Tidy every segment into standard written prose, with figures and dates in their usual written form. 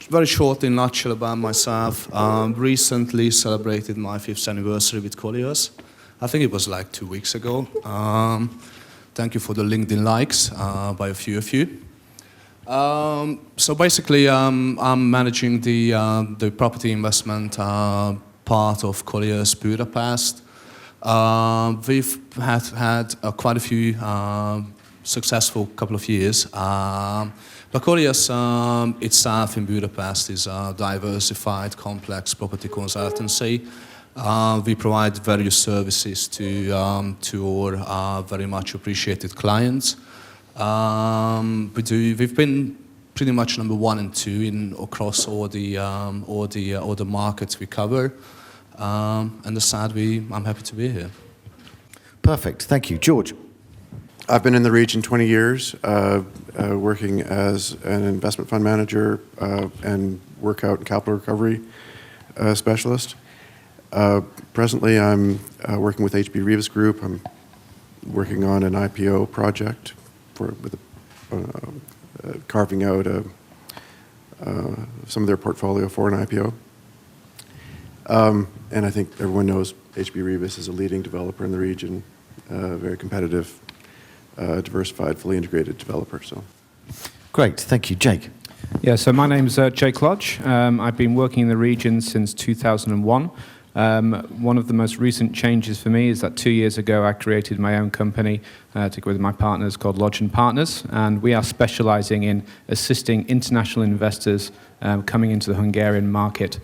very short in a nutshell about myself. Recently celebrated my 5th anniversary with Colliers. I think it was like 2 weeks ago. Thank you for the LinkedIn likes by a few of you. So basically, I'm managing the property investment part of Colliers Budapest. We've had quite a few successful couple of years. But Colliers itself in Budapest is a diversified, complex property consultancy. We provide various services to our very much appreciated clients. We've been pretty much number 1 and 2 across all the markets we cover. And as said, I'm happy to be here. Perfect, thank you. George? I've been in the region 20 years, working as an investment fund manager and workout and capital recovery specialist. Presently, I'm working with Reavis Group. I'm working on an IPO project carving out some of their portfolio for an IPO. And I think everyone knows Reavis is a leading developer in the region, very competitive, diversified, fully integrated developer. So, great, thank you. Jake? Yeah, so my name's Jake Lodge. I've been working in the region since 2001. One of the most recent changes for me is that 2 years ago I created my own company together with my partners called Lodge & Partners, and we are specialising in assisting international investors coming into the Hungarian market,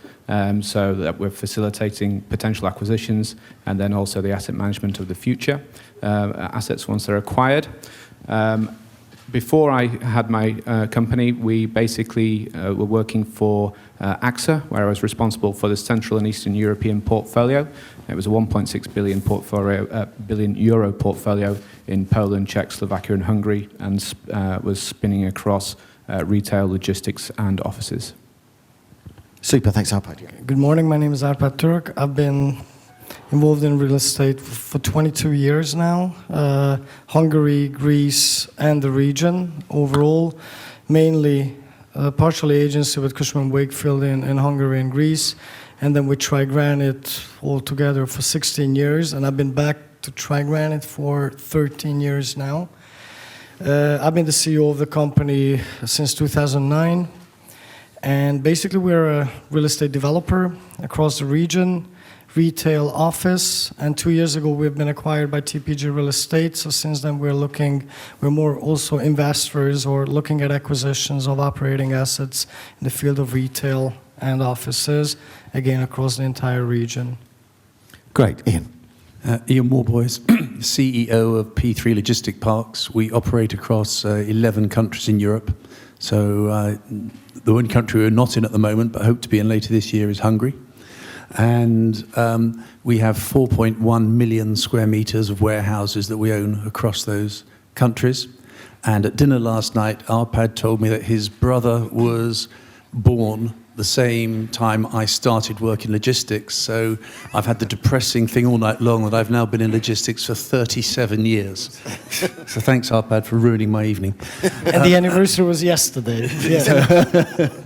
so that we're facilitating potential acquisitions and then also the asset management of the future assets once they're acquired. Before I had my company, we basically were working for AXA, where I was responsible for the Central and Eastern European portfolio. It was a 1.6 billion euro portfolio in Poland, Czech, Slovakia and Hungary, and was spinning across retail, logistics and offices. Super, thanks Árpád. Good morning, my name is Árpád Török. I've been involved in real estate for 22 years now. Hungary, Greece and the region overall, mainly partially agency with Cushman & Wakefield in Hungary and Greece, and then with TriGranit altogether for 16 years, and I've been back to TriGranit for 13 years now. I've been the CEO of the company since 2009, and basically we're a real estate developer across the region, retail office, and 2 years ago we've been acquired by TPG Real Estate, so since then we're more also investors or looking at acquisitions of operating assets in the field of retail and offices, again across the entire region. Great, Ian. Ian Worboys, CEO of P3 Logistic Parks. We operate across 11 countries in Europe. So the one country we're not in at the moment, but hope to be in later this year, is Hungary. And we have 4.1 million square meters of warehouses that we own across those countries. And at dinner last night, Árpád told me that his brother was born the same time I started work in logistics. So I've had the depressing thing all night long that I've now been in logistics for 37 years. So thanks, Árpád, for ruining my evening. And the anniversary was yesterday. Yeah.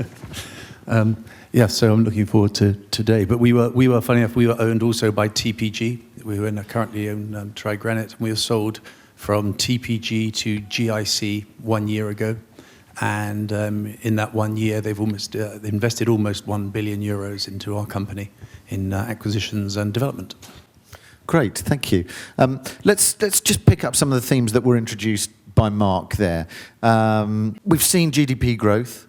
Yeah, so I'm looking forward to today. But we were funny enough, we were owned also by TPG. We were currently own TriGranit. We were sold from TPG to GIC 1 year ago. And in that 1 year, they've invested almost 1 billion euros into our company in acquisitions and development. Great, thank you. Let's just pick up some of the themes that were introduced by Mark there. We've seen GDP growth.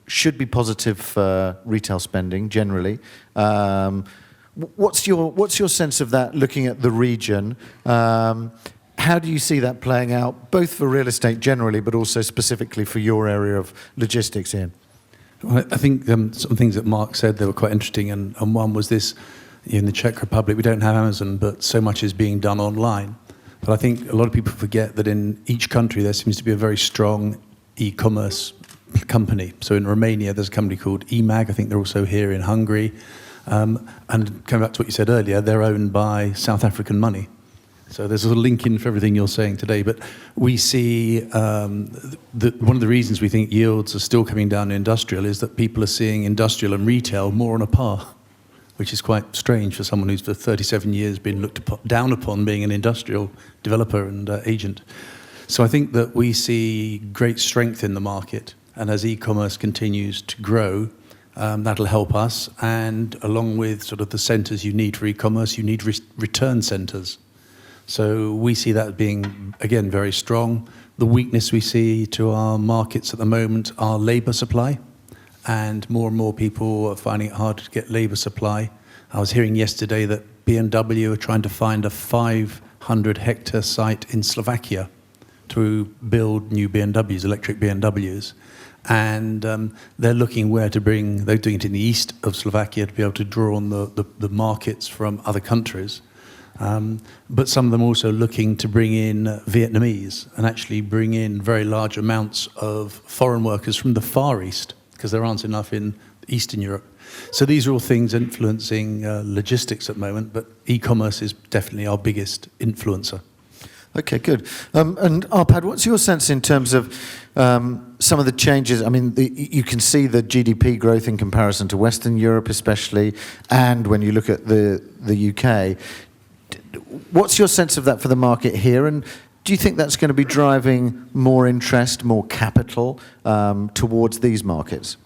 Should be positive for retail spending generally. What's your sense of that looking at the region? How do you see that playing out, both for real estate generally, but also specifically for your area of logistics, Ian? Well, I think some things that Mark said, they were quite interesting, and one was this, in the Czech Republic, we don't have Amazon, but so much is being done online. But I think a lot of people forget that in each country there seems to be a very strong e-commerce company. So in Romania, there's a company called eMag. I think they're also here in Hungary. And coming back to what you said earlier, they're owned by South African money. So there's a sort of link in for everything you're saying today. But we see that one of the reasons we think yields are still coming down in industrial is that people are seeing industrial and retail more on a par, which is quite strange for someone who's for 37 years been looked down upon being an industrial developer and agent. So I think that we see great strength in the market. And as e-commerce continues to grow, that'll help us. And along with sort of the centres you need for e-commerce, you need return centres. So we see that being, again, very strong. The weakness we see to our markets at the moment are labour supply, and more people are finding it hard to get labour supply. I was hearing yesterday that BMW are trying to find a 500-hectare site in Slovakia to build new BMWs, electric BMWs. And they're looking where to bring, they're doing it in the east of Slovakia to be able to draw on the markets from other countries. But some of them also looking to bring in Vietnamese and actually bring in very large amounts of foreign workers from the Far East, because there aren't enough in Eastern Europe. So these are all things influencing logistics at the moment, but e-commerce is definitely our biggest influencer. Okay, good. And Árpád, what's your sense in terms of some of the changes? I mean, you can see the GDP growth in comparison to Western Europe especially, and when you look at the UK. What's your sense of that for the market here? And do you think that's going to be driving more interest, more capital towards these markets?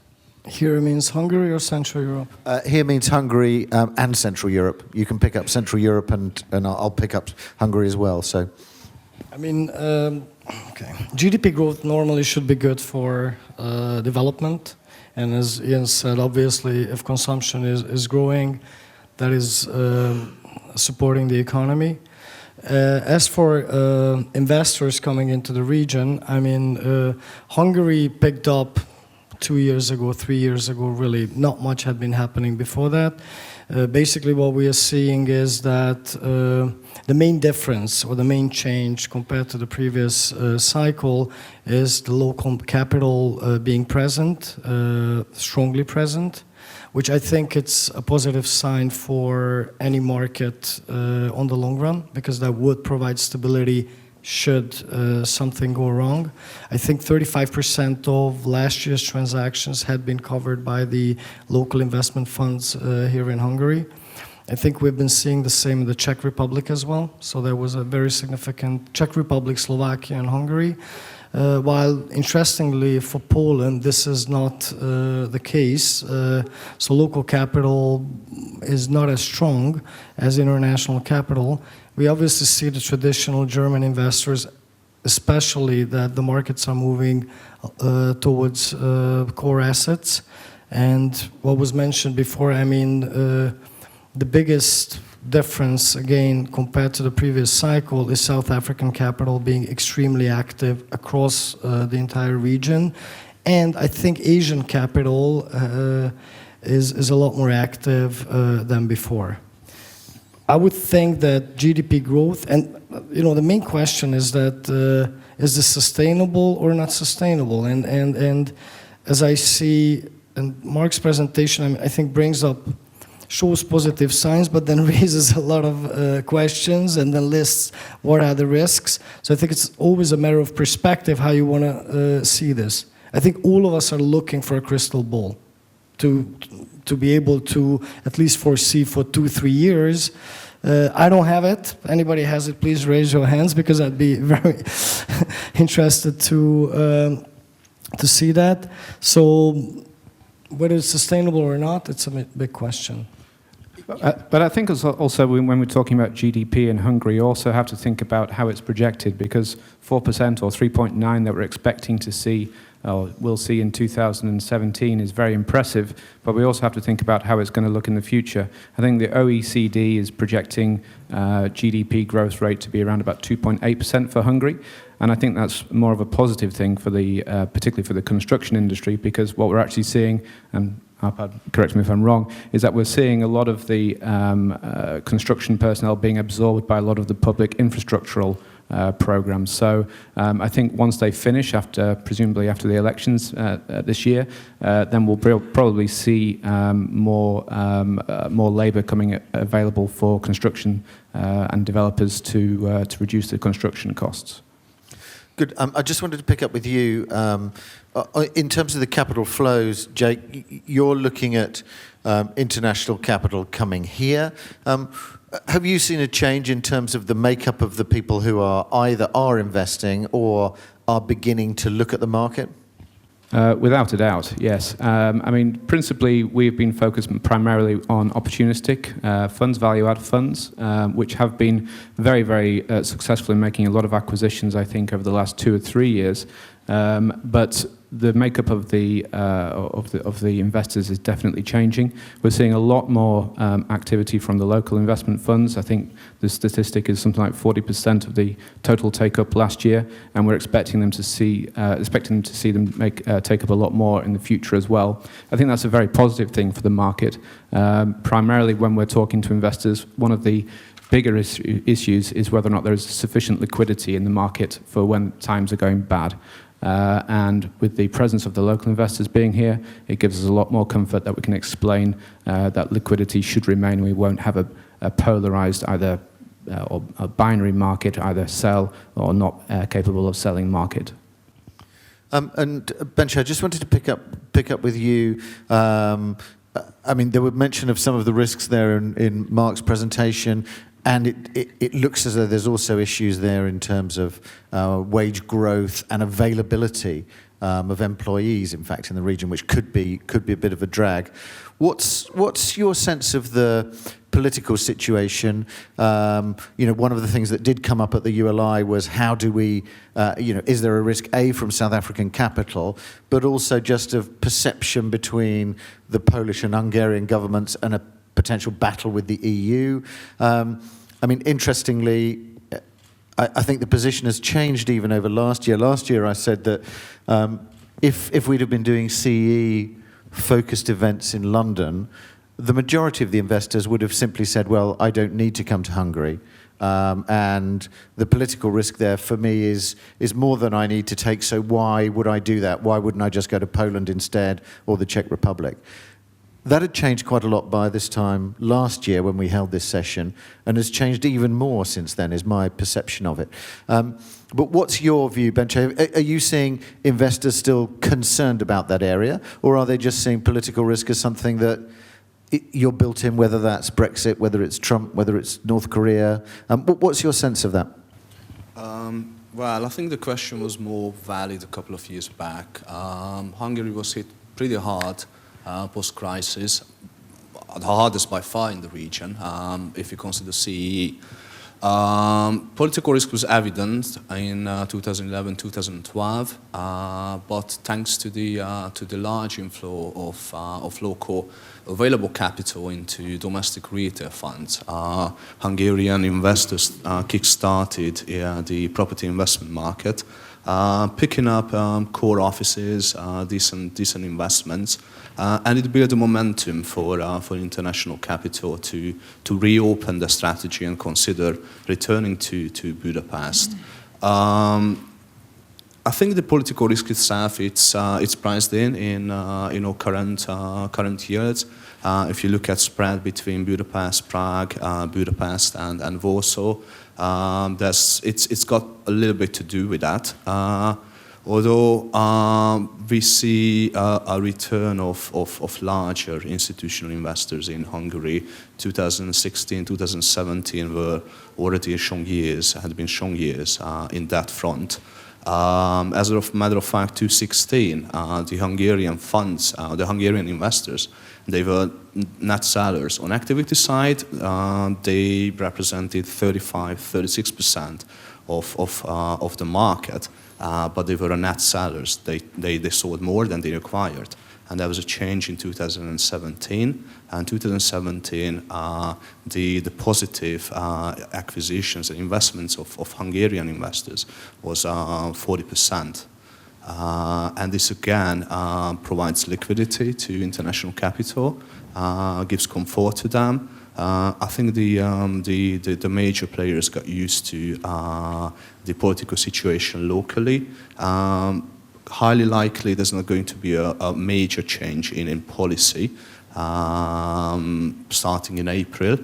Here means Hungary or Central Europe? Here means Hungary and Central Europe. You can pick up Central Europe and I'll pick up Hungary as well. So, I mean, okay. GDP growth normally should be good for development. And as Ian said, obviously, if consumption is growing, that is supporting the economy. As for investors coming into the region, I mean, Hungary picked up 2 years ago, 3 years ago, really not much had been happening before that. Basically what we are seeing is that the main difference or the main change compared to the previous cycle is the local capital being present, strongly present, which I think it's a positive sign for any market on the long run, because that would provide stability should something go wrong. I think 35% of last year's transactions had been covered by the local investment funds here in Hungary. I think we've been seeing the same in the Czech Republic as well. So there was a very significant Czech Republic, Slovakia, and Hungary. While interestingly for Poland, this is not the case. So local capital is not as strong as international capital. We obviously see the traditional German investors, especially that the markets are moving towards core assets. And what was mentioned before, I mean, the biggest difference, again, compared to the previous cycle is South African capital being extremely active across the entire region. And I think Asian capital is a lot more active than before. I would think that GDP growth, and you know, the main question is that is this sustainable or not sustainable? And as I see, and Mark's presentation, I think shows positive signs, but then raises a lot of questions and then lists what are the risks. So I think it's always a matter of perspective how you want to see this. I think all of us are looking for a crystal ball to be able to at least foresee for 2-3 years. I don't have it. Anybody has it, please raise your hands, because I'd be very interested to see that. So whether it's sustainable or not, it's a big question. But I think also when we're talking about GDP in Hungary, you also have to think about how it's projected, because 4% or 3.9 that we're expecting to see, or we'll see in 2017 is very impressive, but we also have to think about how it's going to look in the future. I think the OECD is projecting GDP growth rate to be around about 2.8% for Hungary. And I think that's more of a positive thing for the, particularly for the construction industry, because what we're actually seeing, and Árpád, correct me if I'm wrong, is that we're seeing a lot of the construction personnel being absorbed by a lot of the public infrastructural programs. So I think once they finish, presumably after the elections this year, then we'll probably see more labour coming available for construction and developers to reduce the construction costs. Good. I just wanted to pick up with you. In terms of the capital flows, Jake, you're looking at international capital coming here. Have you seen a change in terms of the makeup of the people who are investing or are beginning to look at the market? Without a doubt, yes. I mean, principally, we've been focused primarily on opportunistic funds, value-add funds, which have been very, very successful in making a lot of acquisitions, I think, over the last 2 or 3 years. But the makeup of the investors is definitely changing. We're seeing a lot more activity from the local investment funds. I think the statistic is something like 40% of the total take-up last year, and we're expecting them to see them take up a lot more in the future as well. I think that's a very positive thing for the market. Primarily, when we're talking to investors, one of the bigger issues is whether or not there is sufficient liquidity in the market for when times are going bad. And with the presence of the local investors being here, it gives us a lot more comfort that we can explain that liquidity should remain. We won't have a polarized either or a binary market, either sell or not capable of selling market. And Bence, I just wanted to pick up with you. I mean, there were mention of some of the risks there in Mark's presentation. And it looks as though there's also issues there in terms of wage growth and availability of employees, in fact, in the region, which could be a bit of a drag. What's your sense of the political situation? One of the things that did come up at the ULI was how do we, is there a risk, A, from South African capital, but also just of perception between the Polish and Hungarian governments and a potential battle with the EU. I mean, interestingly, I think the position has changed even over last year. Last year, I said that if we'd have been doing CEE-focused events in London, the majority of the investors would have simply said, well, I don't need to come to Hungary. And the political risk there for me is more than I need to take, so why would I do that? Why wouldn't I just go to Poland instead, or the Czech Republic? That had changed quite a lot by this time last year when we held this session, and has changed even more since then, is my perception of it. But what's your view, Bence? Are you seeing investors still concerned about that area, or are they just seeing political risk as something that you're built in, whether that's Brexit, whether it's Trump, whether it's North Korea? What's your sense of that? Well, I think the question was more valid a couple of years back. Hungary was hit pretty hard post-crisis, the hardest by far in the region, if you consider CEE. Political risk was evident in 2011, 2012, but thanks to the large inflow of local available capital into domestic retail funds, Hungarian investors kick-started the property investment market, picking up core offices, decent investments, and it built a momentum for international capital to reopen the strategy and consider returning to Budapest. I think the political risk itself, it's priced in current yields. If you look at spread between Budapest, Prague, Budapest, and Warsaw, it's got a little bit to do with that. Although we see a return of larger institutional investors in Hungary, 2016, 2017 were already had been strong years in that front. As a matter of fact, 2016, the Hungarian funds, the Hungarian investors, they were net sellers. On activity side, they represented 35-36% of the market. But they were net sellers. They sold more than they acquired. And there was a change in 2017. And 2017, the positive acquisitions and investments of Hungarian investors was 40%. And this again provides liquidity to international capital, gives comfort to them. I think the major players got used to the political situation locally. Highly likely there's not going to be a major change in policy starting in April.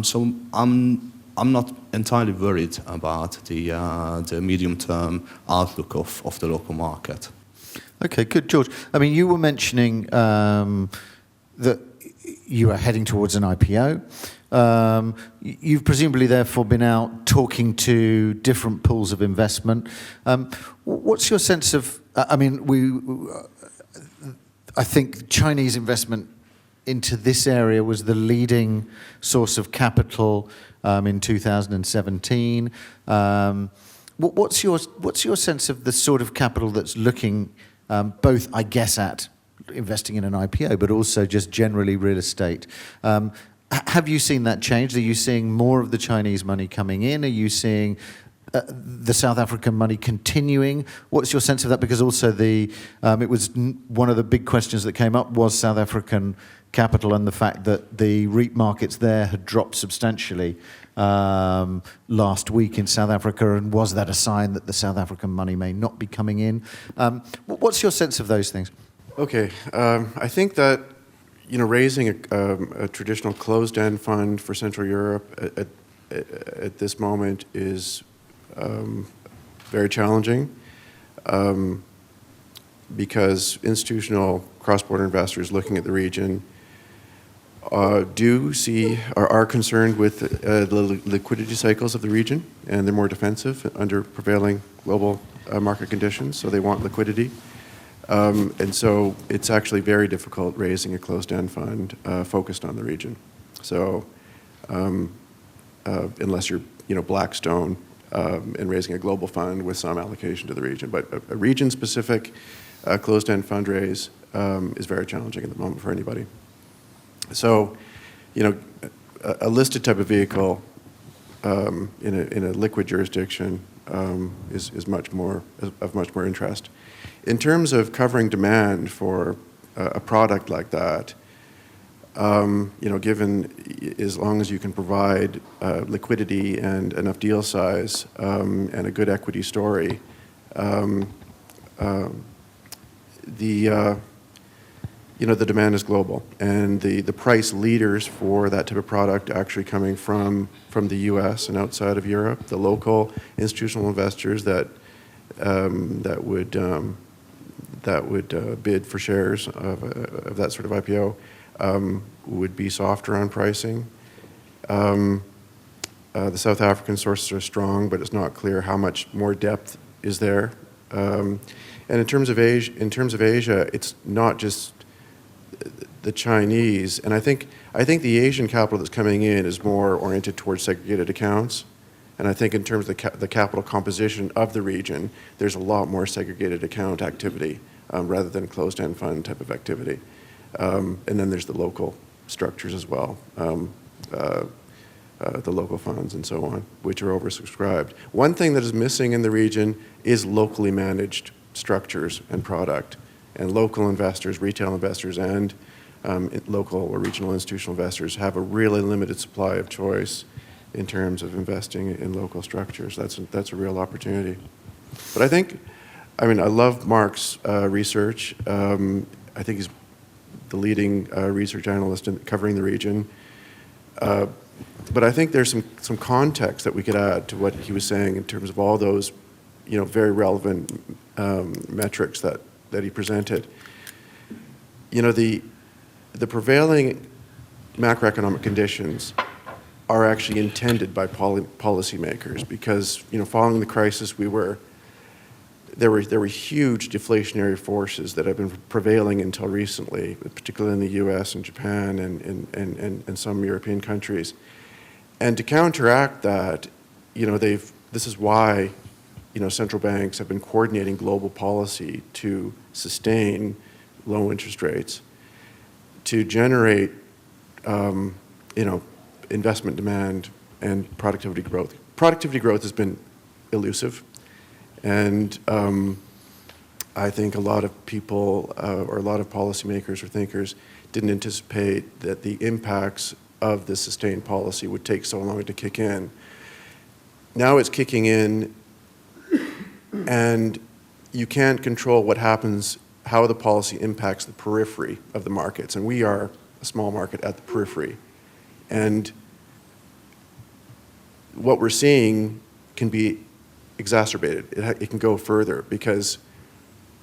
So I'm not entirely worried about the medium-term outlook of the local market. Okay, good, George. I mean, you were mentioning that you are heading towards an IPO. You've presumably therefore been out talking to different pools of investment. What's your sense of, I mean, I think Chinese investment into this area was the leading source of capital in 2017. What's your sense of the sort of capital that's looking both, I guess, at investing in an IPO, but also just generally real estate? Have you seen that change? Are you seeing more of the Chinese money coming in? Are you seeing the South African money continuing? What's your sense of that? Because also it was one of the big questions that came up was South African capital and the fact that the REIT markets there had dropped substantially last week in South Africa, and was that a sign that the South African money may not be coming in? What's your sense of those things? Okay, I think that raising a traditional closed-end fund for Central Europe at this moment is very challenging because institutional cross-border investors looking at the region are concerned with the liquidity cycles of the region, and they're more defensive under prevailing global market conditions, so they want liquidity. And so it's actually very difficult raising a closed-end fund focused on the region. So unless you're Blackstone and raising a global fund with some allocation to the region. But a region-specific closed-end fundraise is very challenging at the moment for anybody. So, a listed type of vehicle in a liquid jurisdiction is of much more interest. In terms of covering demand for a product like that, given as long as you can provide liquidity and enough deal size and a good equity story, the demand is global, and the price leaders for that type of product actually coming from the U.S. and outside of Europe. The local institutional investors that would bid for shares of that sort of IPO would be softer on pricing. The South African sources are strong, but it's not clear how much more depth is there. And in terms of Asia, it's not just the Chinese, and I think the Asian capital that's coming in is more oriented towards segregated accounts. And I think in terms of the capital composition of the region, there's a lot more segregated account activity rather than closed-end fund type of activity. And then there's the local structures as well, the local funds and so on, which are oversubscribed. One thing that is missing in the region is locally managed structures and product. And local investors, retail investors, and local or regional institutional investors have a really limited supply of choice in terms of investing in local structures. That's a real opportunity. But I love Mark's research. I think he's the leading research analyst covering the region. But I think there's some context that we could add to what he was saying in terms of all those, very relevant metrics that he presented. The prevailing macroeconomic conditions are actually intended by policymakers because, following the crisis, there were huge deflationary forces that have been prevailing until recently, particularly in the U.S. and Japan and some European countries. And to counteract that, this is why, central banks have been coordinating global policy to sustain low interest rates, to generate, investment demand and productivity growth. Productivity growth has been elusive, and I think a lot of people or a lot of policymakers or thinkers didn't anticipate that the impacts of the sustained policy would take so long to kick in. Now it's kicking in, and you can't control what happens, how the policy impacts the periphery of the markets. And we are a small market at the periphery. And what we're seeing can be exacerbated. It can go further because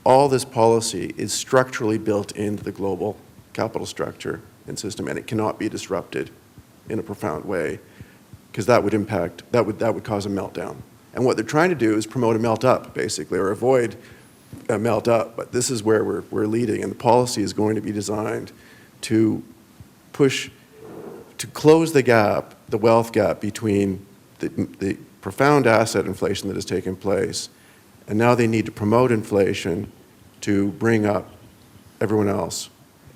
all this policy is structurally built into the global capital structure and system, and it cannot be disrupted in a profound way because that would impact, that would cause a meltdown. And what they're trying to do is promote a melt up, basically, or avoid a melt up. But this is where we're leading, and the policy is going to be designed to push, to close the gap, the wealth gap between the profound asset inflation that has taken place, and now they need to promote inflation to bring up everyone else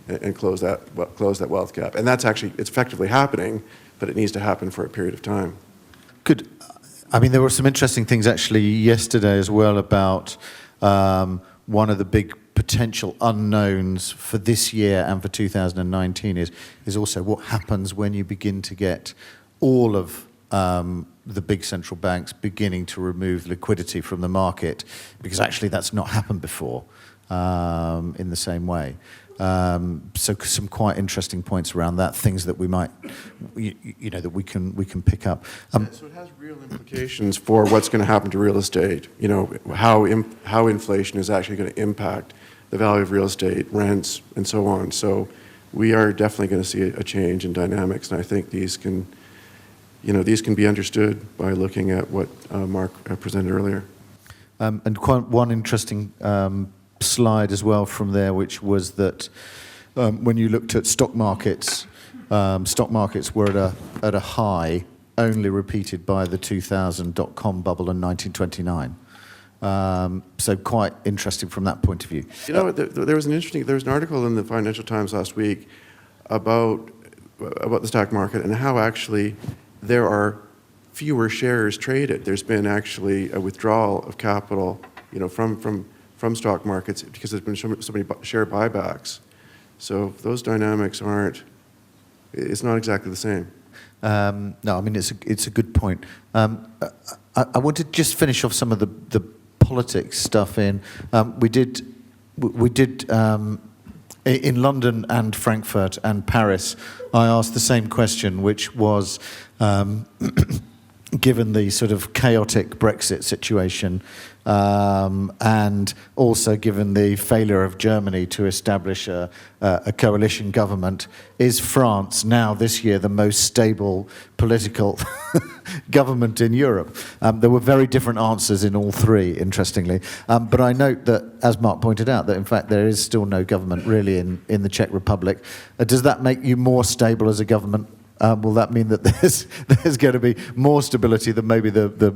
and close that wealth gap. And that's actually, it's effectively happening, but it needs to happen for a period of time. Good. I mean, there were some interesting things actually yesterday as well about one of the big potential unknowns for this year and for 2019 is also what happens when you begin to get all of the big central banks beginning to remove liquidity from the market, because actually that's not happened before in the same way. So some quite interesting points around that, things that we might, that we can pick up. So it has real implications for what's going to happen to real estate. You know, how inflation is actually going to impact the value of real estate, rents, and so on. So we are definitely going to see a change in dynamics, and I think these can be understood by looking at what Mark presented earlier. And quite one interesting slide as well from there, which was that when you looked at stock markets were at a high, only repeated by the 2000 dot-com bubble in 1929. So quite interesting from that point of view. You know, there was an article in the Financial Times last week about the stock market and how actually there are fewer shares traded. There's been actually a withdrawal of capital, from stock markets because there's been so many share buybacks. So those dynamics it's not exactly the same. No, I mean, it's a good point. I want to just finish off some of the politics stuff we did in London and Frankfurt and Paris. I asked the same question, which was, given the sort of chaotic Brexit situation, and also given the failure of Germany to establish a coalition government, is France now this year the most stable political government in Europe? There were very different answers in all three, interestingly. But I note that, as Mark pointed out, that in fact there is still no government really in the Czech Republic. Does that make you more stable as a government? Will that mean that there's going to be more stability than maybe the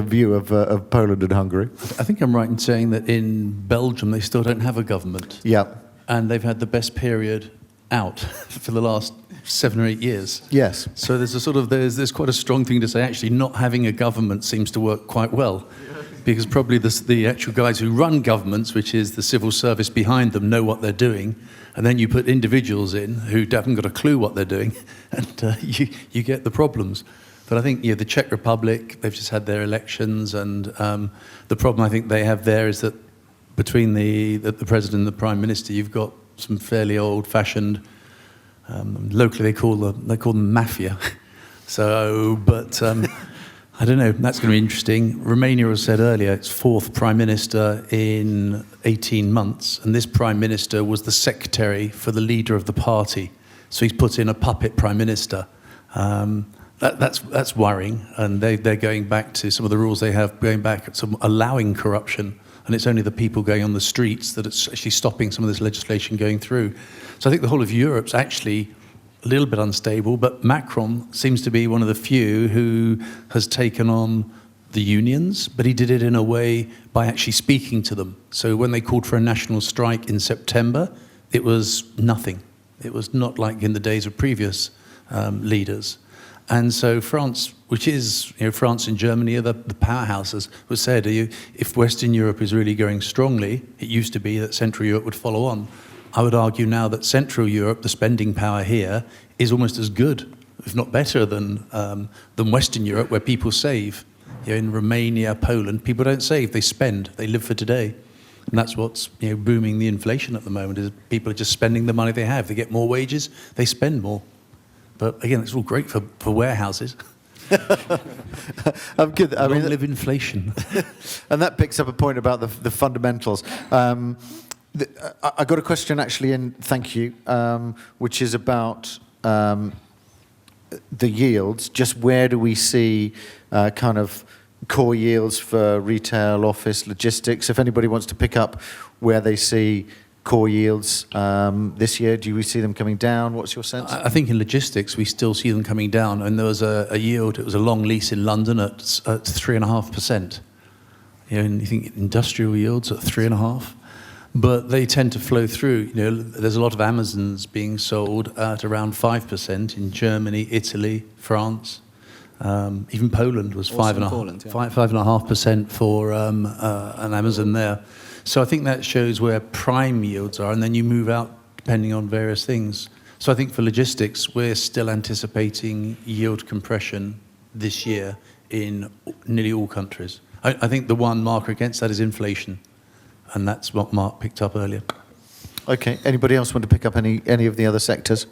view of Poland and Hungary? I think I'm right in saying that in Belgium they still don't have a government. Yeah. And they've had the best period out for the last 7 or 8 years. Yes. So there's quite a strong thing to say actually not having a government seems to work quite well. Because probably the actual guys who run governments, which is the civil service behind them, know what they're doing. And then you put individuals in who haven't got a clue what they're doing, and you get the problems. But I think the Czech Republic, they've just had their elections, and the problem I think they have there is that between the president and the prime minister, you've got some fairly old-fashioned, locally they call them mafia. So, but I don't know, that's going to be interesting. Romania, as said earlier, its 4th prime minister in 18 months, and this prime minister was the secretary for the leader of the party. So he's put in a puppet prime minister. That's worrying, and they're going back to some of the rules they have, going back to allowing corruption, and it's only the people going on the streets that it's actually stopping some of this legislation going through. So I think the whole of Europe's actually a little bit unstable, but Macron seems to be one of the few who has taken on the unions, but he did it in a way by actually speaking to them. So when they called for a national strike in September, it was nothing. It was not like in the days of previous leaders. And so France, which is, France and Germany are the powerhouses, was said, if Western Europe is really going strongly, it used to be that Central Europe would follow on. I would argue now that Central Europe, the spending power here, is almost as good if not better than Western Europe, where people save. In Romania, Poland, people don't save; they spend. They live for today, and that's what's booming the inflation at the moment. Is people are just spending the money they have. They get more wages, they spend more. But again, it's all great for warehouses. Good. I mean, live inflation. And that picks up a point about the fundamentals. I got a question actually in, thank you, which is about the yields. Just where do we see kind of core yields for retail, office, logistics? If anybody wants to pick up where they see core yields this year, do we see them coming down? What's your sense? I think in logistics we still see them coming down, and there was a yield. It was a long lease in London at 3.5%. And you think industrial yields at 3.5%, but they tend to flow through. There's a lot of Amazons being sold at around 5% in Germany, Italy, France. Even Poland was 5.5% for an Amazon there. So I think that shows where prime yields are, and then you move out depending on various things. So I think for logistics, we're still anticipating yield compression this year in nearly all countries. I think the one marker against that is inflation, and that's what Mark picked up earlier. Okay. Anybody else want to pick up any of the other sectors?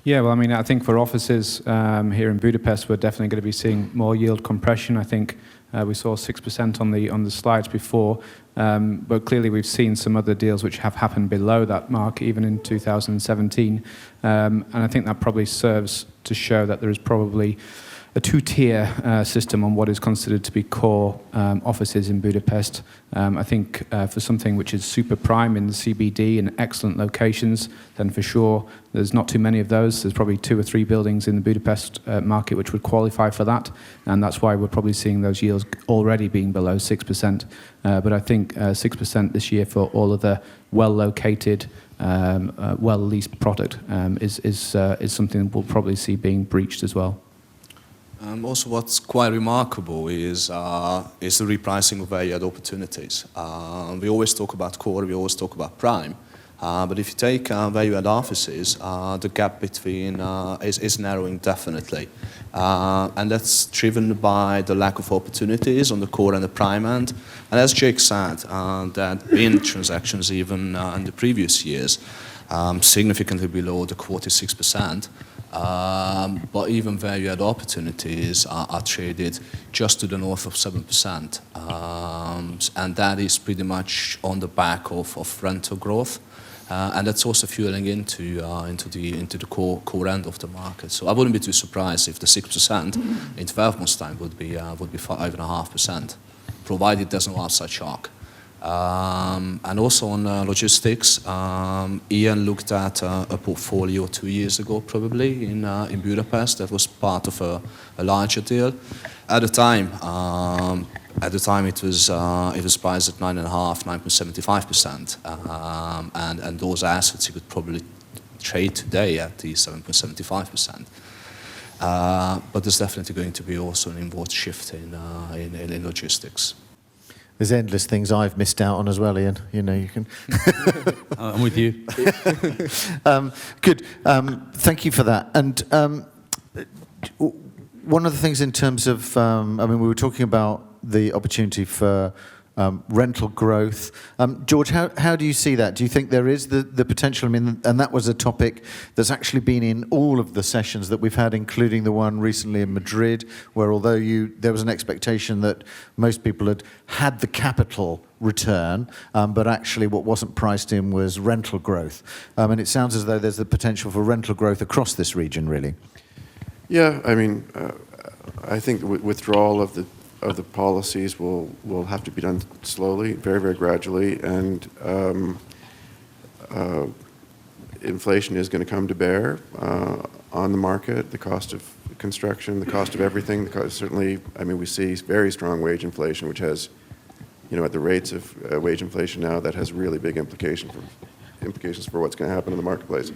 Yeah, well, I mean, I think for offices here in Budapest, we're definitely going to be seeing more yield compression. I think we saw 6% on the slides before, but clearly we've seen some other deals which have happened below that mark, even in 2017. And I think that probably serves to show that there is probably a two-tier system on what is considered to be core offices in Budapest. I think for something which is super prime in the CBD in excellent locations, then for sure there's not too many of those. There's probably 2 or 3 buildings in the Budapest market which would qualify for that, and that's why we're probably seeing those yields already being below 6%. But I think 6% this year for all of the well-located, well-leased product is something we'll probably see being breached as well. Also, what's quite remarkable is the repricing of value-add opportunities. We always talk about core, we always talk about prime, but if you take value-add offices, the gap between is narrowing definitely, and that's driven by the lack of opportunities on the core and the prime end. And as Jake said, that been transactions even in the previous years significantly below the 46%. But even value-add opportunities are traded just to the north of 7%, and that is pretty much on the back of rental growth, and that's also fueling into the core end of the market. So I wouldn't be too surprised if the 6% in 12 months' time would be 5.5%, provided there's no outside shock. And also on logistics, Ian looked at a portfolio 2 years ago, probably in Budapest. That was part of a larger deal. At the time, it was priced at 9.75%, and those assets you could probably trade today at the 7.75%. But there's definitely going to be also an inward shift in logistics. There's endless things I've missed out on as well, Ian. You can. I'm with you. Good. Thank you for that. And one of the things in terms of, we were talking about the opportunity for rental growth. George, how do you see that? Do you think there is the potential? And that was a topic that's actually been in all of the sessions that we've had, including the one recently in Madrid, where although there was an expectation that most people had the capital return, but actually what wasn't priced in was rental growth. And it sounds as though there's the potential for rental growth across this region, really. Yeah, I think the withdrawal of the policies will have to be done slowly, very, very gradually, and inflation is going to come to bear on the market, the cost of construction, the cost of everything. Certainly, we see very strong wage inflation, which has, at the rates of wage inflation now, that has really big implications for what's going to happen in the marketplace.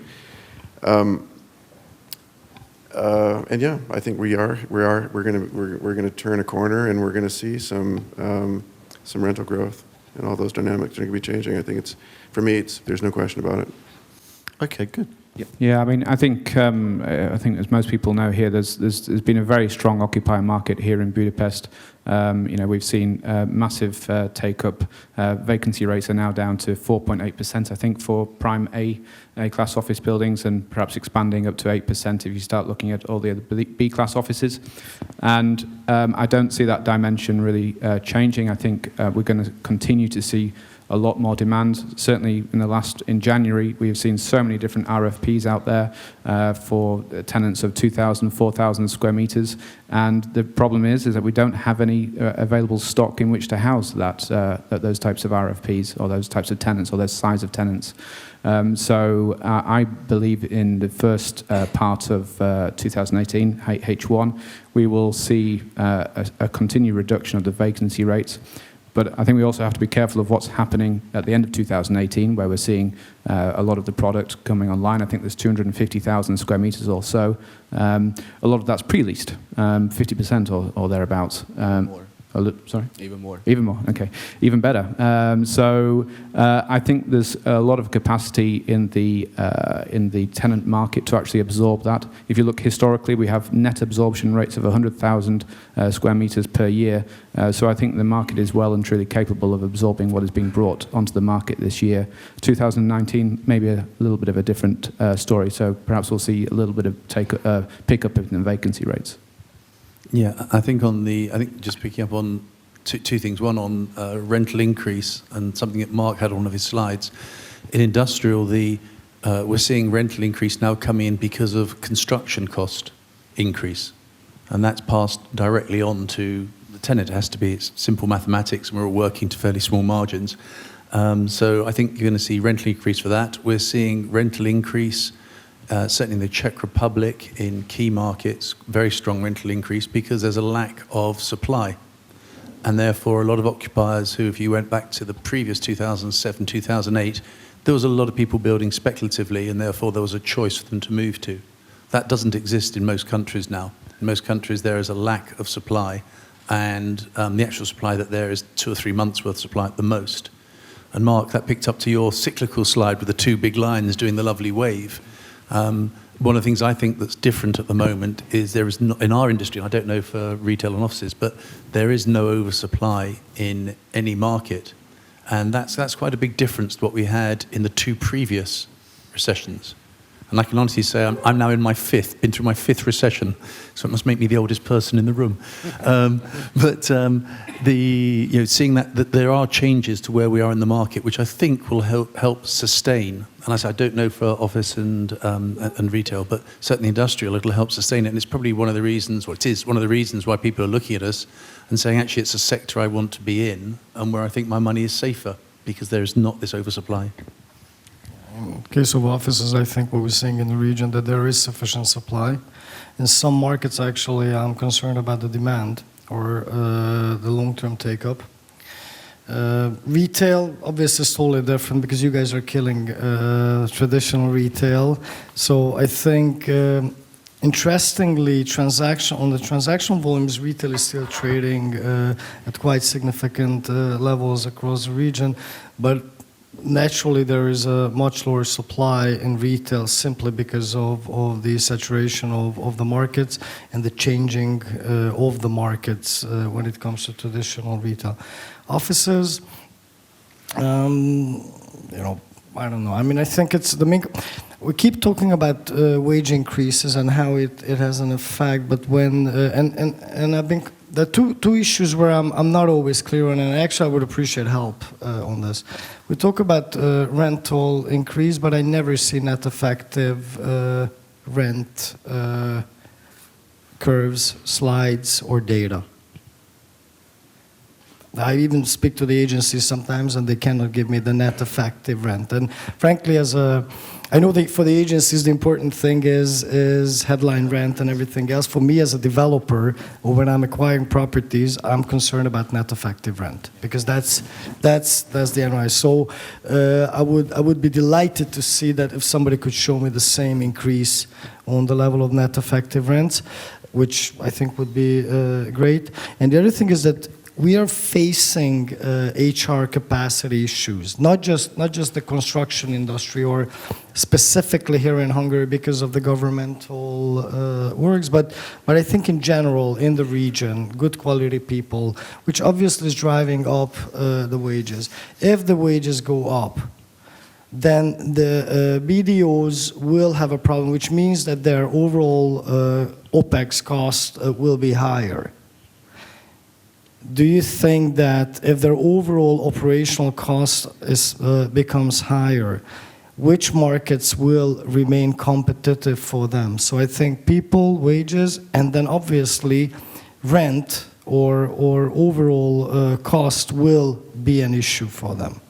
And yeah, I think we're going to turn a corner, and we're going to see some rental growth, and all those dynamics are going to be changing. I think for me, there's no question about it. Okay, good. Yeah, I mean, I think as most people know here, there's been a very strong occupier market here in Budapest. We've seen massive take-up. Vacancy rates are now down to 4.8%, I think, for prime A-class office buildings, and perhaps expanding up to 8% if you start looking at all the other B-class offices. And I don't see that dimension really changing. I think we're going to continue to see a lot more demand. Certainly in January, we have seen so many different RFPs out there for tenants of 2,000, 4,000 square meters. And the problem is that we don't have any available stock in which to house those types of RFPs or those types of tenants or those size of tenants. So I believe in the first part of 2018, H1, we will see a continued reduction of the vacancy rates. But I think we also have to be careful of what's happening at the end of 2018, where we're seeing a lot of the product coming online. I think there's 250,000 square meters or so. A lot of that's pre-leased, 50% or thereabouts. More. Sorry? Even more. Even more, okay. Even better. So I think there's a lot of capacity in the tenant market to actually absorb that. If you look historically, we have net absorption rates of 100,000 square meters per year. So I think the market is well and truly capable of absorbing what is being brought onto the market this year. 2019, maybe a little bit of a different story. So perhaps we'll see a little bit of pick-up in the vacancy rates. Yeah, I think just picking up on two things. One on rental increase, and something that Mark had on one of his slides. In industrial, we're seeing rental increase now coming in because of construction cost increase, and that's passed directly on to the tenant. It has to be. It's simple mathematics, and we're all working to fairly small margins. So I think you're going to see rental increase for that. We're seeing rental increase. Certainly in the Czech Republic, in key markets, very strong rental increase because there's a lack of supply. And therefore, a lot of occupiers who, if you went back to the previous 2007, 2008, there was a lot of people building speculatively, and therefore there was a choice for them to move to. That doesn't exist in most countries now. In most countries, there is a lack of supply, and the actual supply that there is 2 or 3 months worth of supply at the most. And Mark, that picked up to your cyclical slide with the 2 big lines doing the lovely wave. One of the things I think that's different at the moment is there is not, in our industry, I don't know for retail and offices, but there is no oversupply in any market. And that's quite a big difference to what we had in the 2 previous recessions. And I can honestly say I'm now been through my 5th recession, so it must make me the oldest person in the room. Seeing that there are changes to where we are in the market, which I think will help sustain. And I don't know for office and retail, but certainly industrial, it'll help sustain it. And it's probably one of the reasons, it is one of the reasons why people are looking at us and saying, actually, it's a sector I want to be in, and where I think my money is safer, because there is not this oversupply. In case of offices, I think what we're seeing in the region, that there is sufficient supply. In some markets, actually, I'm concerned about the demand or the long-term take-up. Retail, obviously, is totally different because you guys are killing traditional retail. So I think, interestingly, on the transactional volumes, retail is still trading at quite significant levels across the region, but naturally, there is a much lower supply in retail simply because of the saturation of the markets and the changing of the markets when it comes to traditional retail. Offices, I don't know. I mean, I think it's the main. We keep talking about wage increases and how it has an effect, but when and I think the two issues where I'm not always clear on, and actually I would appreciate help on this. We talk about rental increase, but I never see net effective rent curves, slides, or data. I even speak to the agencies sometimes, and they cannot give me the net effective rent. And frankly, I know that for the agencies, the important thing is headline rent and everything else. For me, as a developer, or when I'm acquiring properties, I'm concerned about net effective rent because that's the NOI. So I would be delighted to see that if somebody could show me the same increase on the level of net effective rents, which I think would be great. And the other thing is that we are facing HR capacity issues, not just the construction industry or specifically here in Hungary because of the governmental works, but I think in general in the region, good quality people, which obviously is driving up the wages. If the wages go up, then the BDOs will have a problem, which means that their overall OPEX cost will be higher. Do you think that if their overall operational cost becomes higher, which markets will remain competitive for them? So I think people, wages, and then obviously rent or overall cost will be an issue for them.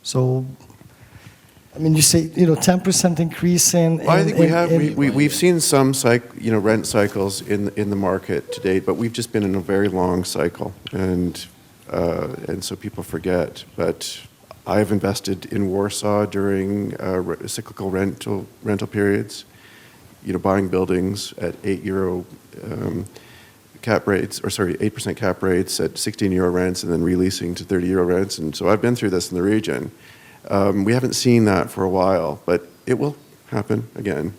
So, I mean, you say 10% increase in. Well, I think we've seen some rent cycles in the market to date, but we've just been in a very long cycle, and so people forget. But I've invested in Warsaw during cyclical rental periods, buying buildings at €8 cap rates, or sorry, 8% cap rates at €16 rents, and then releasing to €30 rents. And so I've been through this in the region. We haven't seen that for a while, but it will happen again.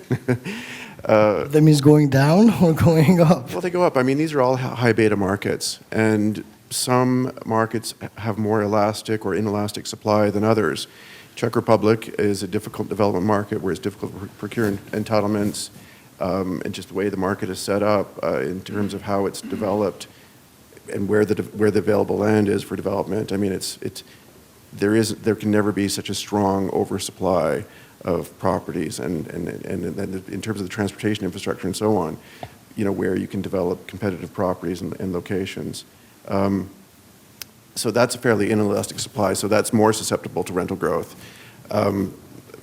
That means going down or going up? Well, they go up. I mean, these are all high beta markets, and some markets have more elastic or inelastic supply than others. Czech Republic is a difficult development market where it's difficult to procure entitlements, and just the way the market is set up in terms of how it's developed and where the available land is for development. I mean, there can never be such a strong oversupply of properties, and in terms of the transportation infrastructure and so on, where you can develop competitive properties and locations. So that's a fairly inelastic supply, so that's more susceptible to rental growth.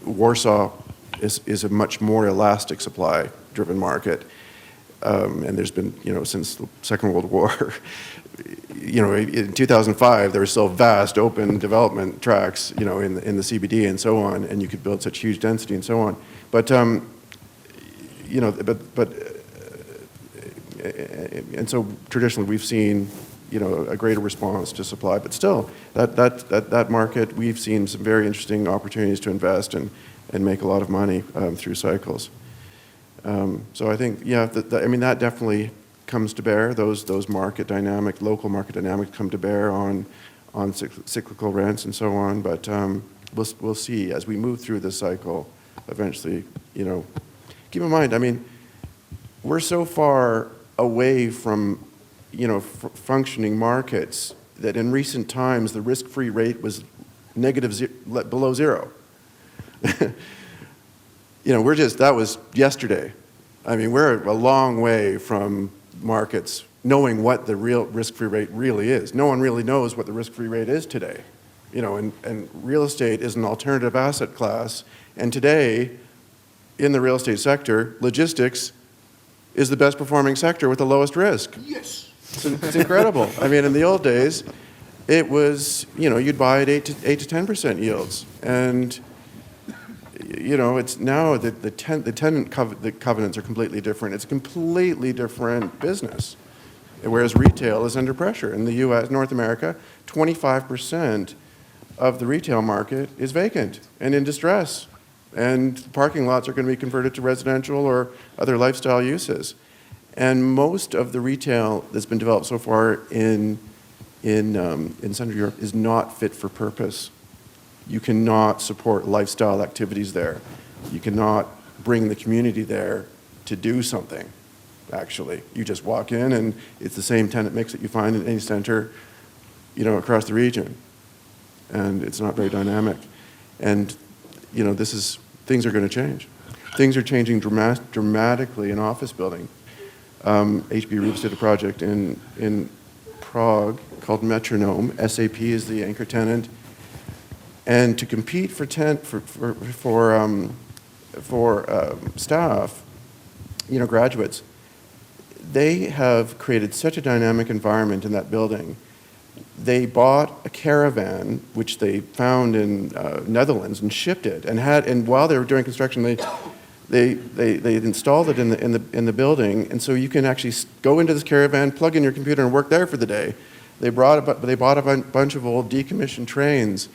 Warsaw is a much more elastic supply-driven market, and there's been, since the Second World War, in 2005, there were still vast open development tracts, in the CBD and so on, and you could build such huge density and so on. But, and so traditionally we've seen, a greater response to supply, but still, that market, we've seen some very interesting opportunities to invest and make a lot of money through cycles. So I think, that definitely comes to bear. Those local market dynamics come to bear on cyclical rents and so on. But we'll see as we move through this cycle. Eventually, keep in mind. I mean, we're so far away from functioning markets that in recent times the risk-free rate was below zero. That was yesterday. I mean, we're a long way from markets knowing what the real risk-free rate really is. No one really knows what the risk-free rate is today. And real estate is an alternative asset class. And today, in the real estate sector, logistics is the best performing sector with the lowest risk. Yes. It's incredible. I mean, in the old days, it was, you'd buy at 8 to 10% yields. And it's now the tenant covenants are completely different. It's a completely different business. Whereas retail is under pressure. In the U.S., North America, 25% of the retail market is vacant and in distress. And parking lots are going to be converted to residential or other lifestyle uses. And most of the retail that's been developed so far in Central Europe is not fit for purpose. You cannot support lifestyle activities there. You cannot bring the community there to do something, actually. You just walk in and it's the same tenant mix that you find in any center, across the region. And it's not very dynamic. And, things are going to change. Things are changing dramatically in office building. HP Reavis did a project in Prague called Metronome. SAP is the anchor tenant. And to compete for staff, graduates, they have created such a dynamic environment in that building. They bought a caravan, which they found in Netherlands, and shipped it. And while they were doing construction, they installed it in the building. And so you can actually go into this caravan, plug in your computer, and work there for the day. They bought a bunch of old decommissioned trains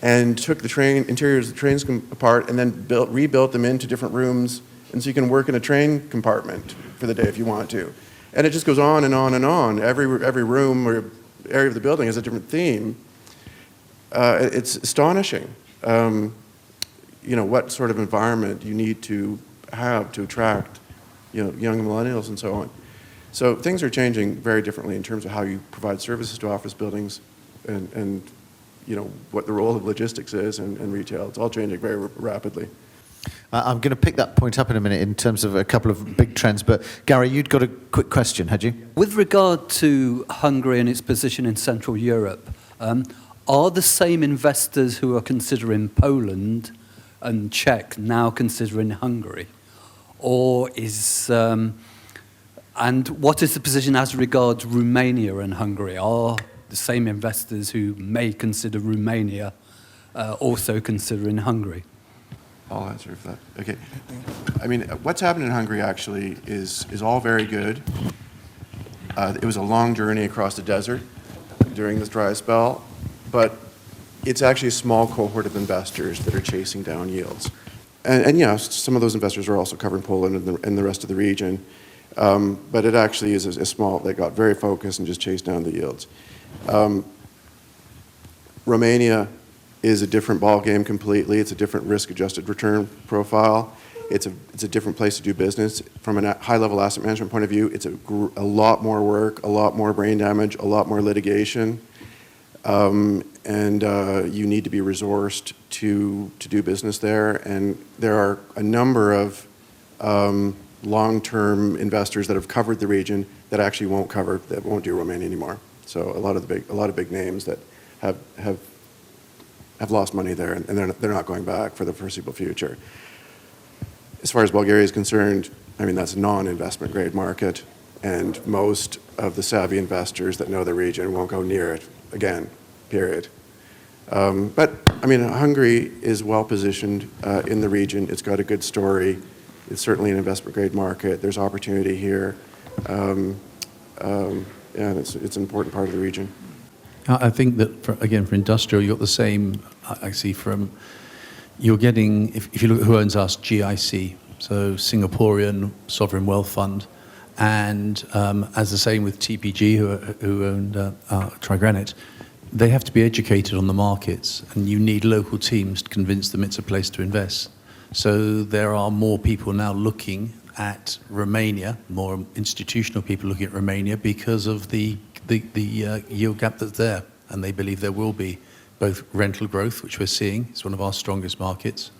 and took the train interiors of the trains apart and then rebuilt them into different rooms, and so you can work in a train compartment for the day if you want to. And it just goes on and on and on. Every room or area of the building has a different theme. It's astonishing, what sort of environment you need to have to attract, young millennials and so on. So things are changing very differently in terms of how you provide services to office buildings and what the role of logistics is and retail. It's all changing very rapidly. I'm going to pick that point up in a minute in terms of a couple of big trends, but Gary, you'd got a quick question, had you? With regard to Hungary and its position in Central Europe, are the same investors who are considering Poland and Czech now considering Hungary? Or is... and what is the position as regards Romania and Hungary? Are the same investors who may consider Romania also considering Hungary? I'll answer for that. Okay. I mean, what's happened in Hungary actually is all very good. It was a long journey across the desert during this dry spell, but it's actually a small cohort of investors that are chasing down yields. And some of those investors are also covering Poland and the rest of the region. But it actually is a small, they got very focused and just chased down the yields. Romania is a different ballgame completely. It's a different risk-adjusted return profile. It's a different place to do business. From a high-level asset management point of view, it's a lot more work, a lot more brain damage, a lot more litigation. And you need to be resourced to do business there. And there are a number of long-term investors that have covered the region that actually won't do Romania anymore. So a lot of big names that have lost money there, and they're not going back for the foreseeable future. As far as Bulgaria is concerned, I mean, that's a non-investment grade market, and most of the savvy investors that know the region won't go near it again, period. But I mean, Hungary is well positioned in the region. It's got a good story. It's certainly an investment grade market. There's opportunity here. And it's an important part of the region. I think that, for industrial, you've got the same, I see you're getting, if you look at who owns us, GIC, so Singaporean Sovereign Wealth Fund, and as the same with TPG, who owned TriGranit, they have to be educated on the markets, and you need local teams to convince them it's a place to invest. So there are more people now looking at Romania, more institutional people looking at Romania because of the yield gap that's there, and they believe there will be both rental growth, which we're seeing, it's one of our strongest markets,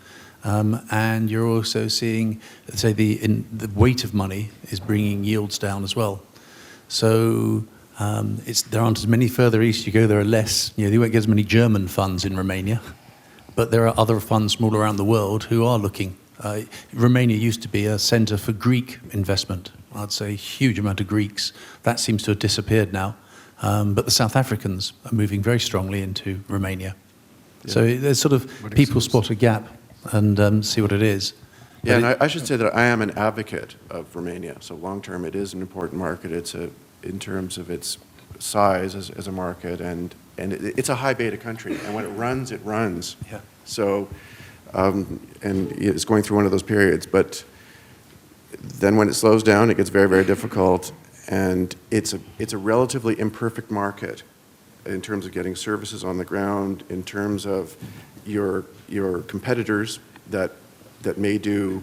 and you're also seeing, let's say, the weight of money is bringing yields down as well. So there aren't as many further east you go, there are less, you won't get as many German funds in Romania, but there are other funds from all around the world who are looking. Romania used to be a centre for Greek investment. I'd say a huge amount of Greeks. That seems to have disappeared now. But the South Africans are moving very strongly into Romania. Yeah. So there's sort of people spot a gap and see what it is. Yeah, and I should say that I am an advocate of Romania. So long term, it is an important market. It's in terms of its size as a market, and it's a high beta country. And when it runs, it runs. Yeah. So. And it's going through one of those periods, but then when it slows down, it gets very, very difficult, and it's a relatively imperfect market in terms of getting services on the ground, in terms of your competitors that may do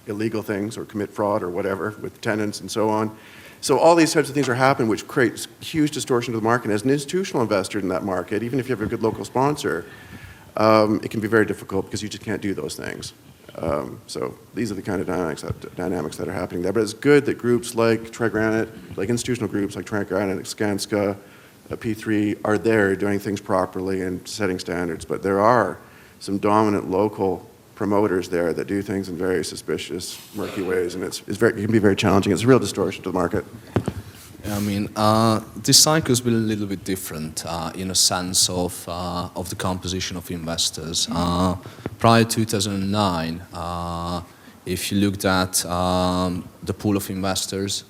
illegal things or commit fraud or whatever with tenants and so on. So all these types of things are happening, which creates huge distortion to the market. As an institutional investor in that market, even if you have a good local sponsor, it can be very difficult because you just can't do those things. So these are the kind of dynamics that are happening there. But it's good that groups like TriGranit, like institutional groups like TriGranit, Skanska, P3 are there doing things properly and setting standards. But there are some dominant local promoters there that do things in very suspicious, murky ways, and it can be very challenging. It's a real distortion to the market. I mean, this cycle has been a little bit different in a sense of the composition of investors. Prior to 2009, if you looked at the pool of investors,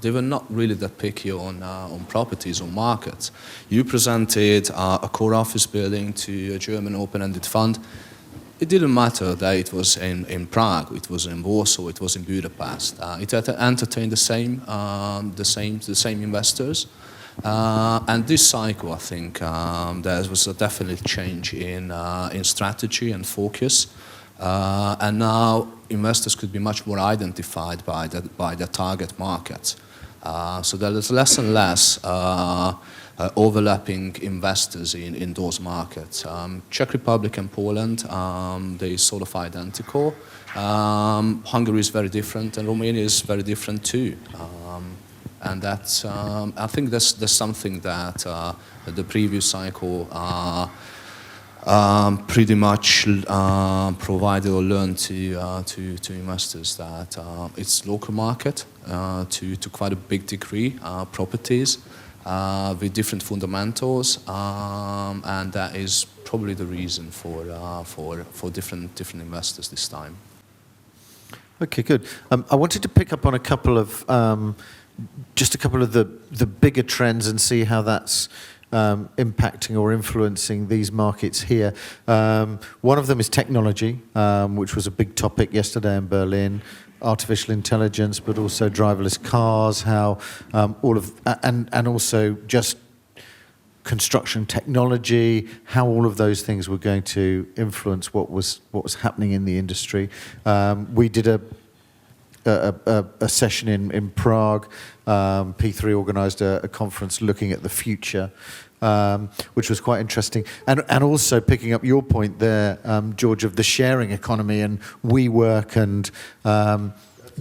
they were not really that picky on properties or markets. You presented a core office building to a German open-ended fund. It didn't matter that it was in Prague, it was in Warsaw, it was in Budapest. It entertained the same investors. And this cycle, I think, there was a definite change in strategy and focus. And now investors could be much more identified by the target market. So there is less and less overlapping investors in those markets. Czech Republic and Poland, they sort of identical. Hungary is very different, and Romania is very different too. And that's, I think that's something that the previous cycle pretty much provided or learned to investors, that it's local market to quite a big degree, properties with different fundamentals, and that is probably the reason for different investors this time. Okay, good. I wanted to pick up on a couple of just a couple of the bigger trends and see how that's impacting or influencing these markets here. One of them is technology, which was a big topic yesterday in Berlin. Artificial intelligence, but also driverless cars. How all of and also just construction technology. How all of those things were going to influence what was happening in the industry. We did a session in Prague. P3 organised a conference looking at the future, which was quite interesting. And also picking up your point there, George, of the sharing economy and WeWork and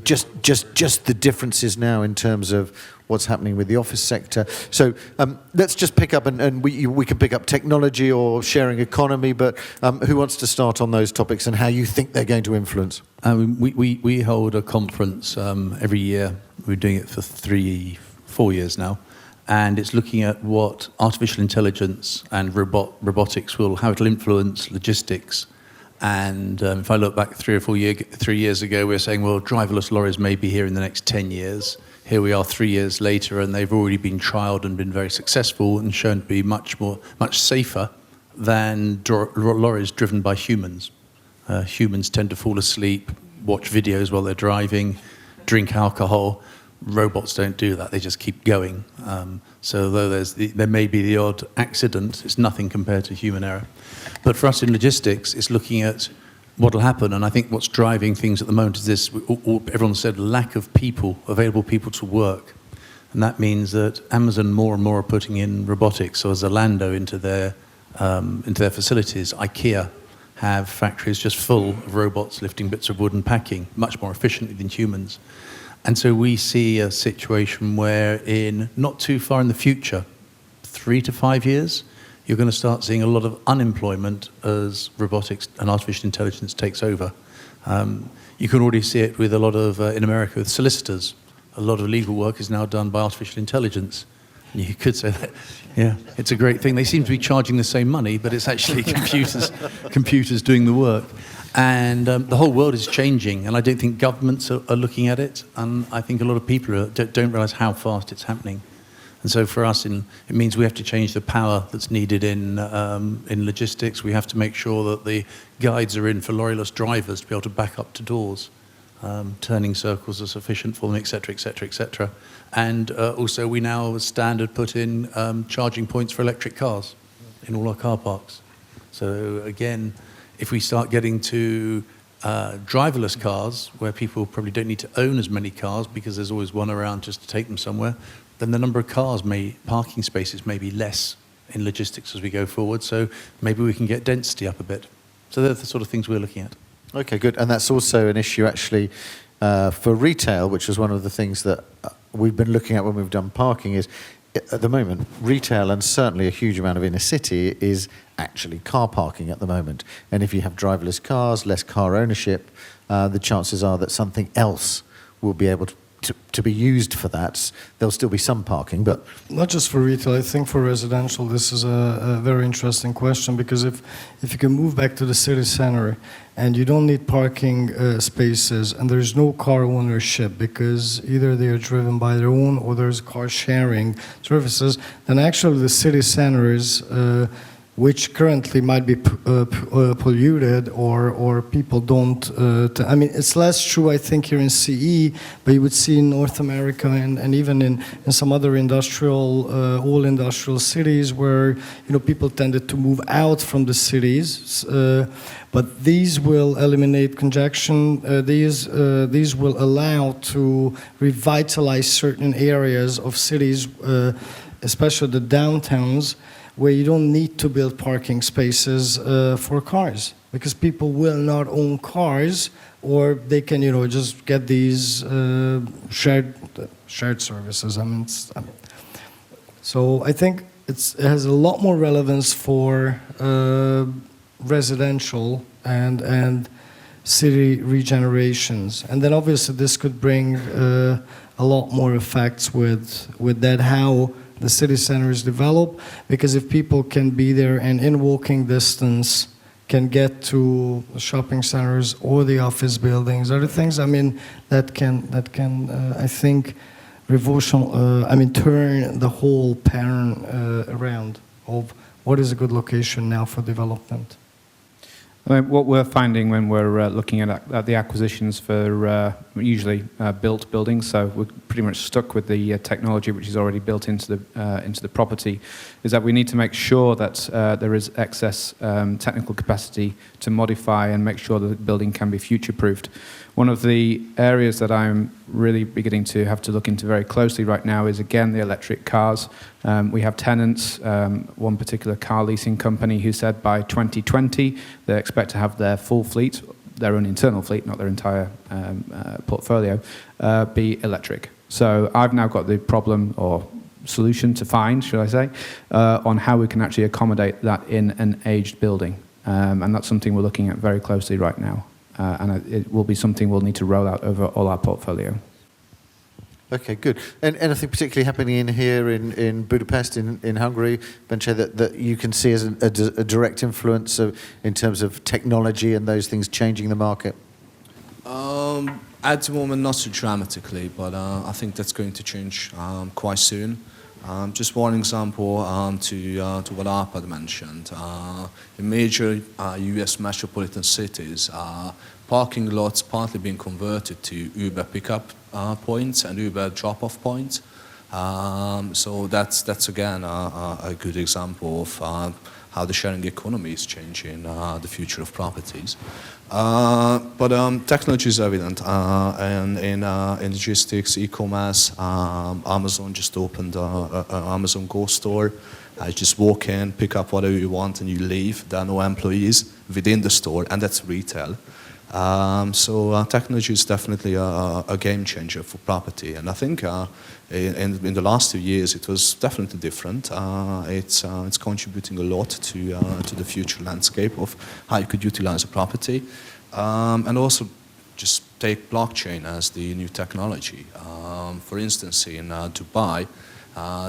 just the differences now in terms of what's happening with the office sector. So let's just pick up, and we can pick up technology or sharing economy, but who wants to start on those topics and how you think they're going to influence? We hold a conference every year. We're doing it for 4 years now, and it's looking at what artificial intelligence and robotics how it'll influence logistics. And if I look back 3 years ago, we were saying, well, driverless lorries may be here in the next 10 years. Here we are 3 years later, and they've already been trialled and been very successful and shown to be much safer than lorries driven by humans. Humans tend to fall asleep, watch videos while they're driving, drink alcohol. Robots don't do that, they just keep going. So though there may be the odd accident, it's nothing compared to human error. But for us in logistics, it's looking at what will happen, and I think what's driving things at the moment is this, everyone said, lack of people, available people to work. And that means that Amazon more and more are putting in robotics, or Zalando into their facilities. IKEA have factories just full of robots lifting bits of wood and packing, much more efficiently than humans. And so we see a situation where in not too far in the future, 3 to 5 years, you're going to start seeing a lot of unemployment as robotics and artificial intelligence takes over. You can already see it with a lot of, in America, with solicitors. A lot of legal work is now done by artificial intelligence. And you could say that, yeah, it's a great thing. They seem to be charging the same money, but it's actually computers doing the work. And the whole world is changing, and I don't think governments are looking at it, and I think a lot of people don't realise how fast it's happening. And so for us, it means we have to change the power that's needed in logistics. We have to make sure that the guides are in for lorryless drivers to be able to back up to doors. Turning circles are sufficient for them, et cetera, et cetera, et cetera. And also we now, as standard, put in charging points for electric cars in all our car parks. So again, if we start getting to driverless cars, where people probably don't need to own as many cars because there's always one around just to take them somewhere, then the number of parking spaces may be less in logistics as we go forward. So maybe we can get density up a bit. So they're the sort of things we're looking at. Okay, good. And that's also an issue actually for retail, which is one of the things that we've been looking at when we've done parking, is at the moment, retail, and certainly a huge amount of inner city, is actually car parking at the moment. And if you have driverless cars, less car ownership, the chances are that something else will be able to be used for that. There'll still be some parking, but Not just for retail, I think for residential, this is a very interesting question, because if you can move back to the city center and you don't need parking spaces and there's no car ownership because either they are driven by their own or there's car sharing services, then actually the city centers, which currently might be polluted or people don't. I mean, it's less true, I think, here in CE, but you would see in North America and even in some other all industrial cities where, people tended to move out from the cities. But these will eliminate congestion. These will allow to revitalize certain areas of cities, especially the downtowns, where you don't need to build parking spaces for cars, because people will not own cars, or they can, just get these shared services. So I think it has a lot more relevance for residential and city regenerations, and then obviously this could bring a lot more effects with that, how the city centers develop, because if people can be there and in walking distance can get to the shopping centers or the office buildings, other things, that can I think turn the whole pattern around of what is a good location now for development. What we're finding when we're looking at the acquisitions for usually built buildings, so we're pretty much stuck with the technology which is already built into the property, is that we need to make sure that there is excess technical capacity to modify and make sure that the building can be future-proofed. One of the areas that I'm really beginning to have to look into very closely right now is, again, the electric cars. We have tenants, one particular car leasing company, who said by 2020 they expect to have their full fleet, their own internal fleet, not their entire portfolio, be electric. So I've now got the problem, or solution to find, should I say, on how we can actually accommodate that in an aged building. And that's something we're looking at very closely right now. And it will be something we'll need to roll out over all our portfolio. Okay, good. And anything particularly happening in here in Budapest, in Hungary, Bence, that you can see as a direct influence in terms of technology and those things changing the market? At the moment, not so dramatically, but I think that's going to change quite soon. Just one example to what Árpád mentioned. In major US metropolitan cities, parking lots partly being converted to Uber pickup points and Uber drop-off points. So that's again a good example of how the sharing economy is changing the future of properties. But technology is evident, and in logistics, e-commerce, Amazon just opened an Amazon Go store. You just walk in, pick up whatever you want, and you leave. There are no employees within the store, and that's retail. So technology is definitely a game changer for property, and I think in the last 2 years it was definitely different. It's contributing a lot to the future landscape of how you could utilize a property, and also just take blockchain as the new technology. For instance, in Dubai,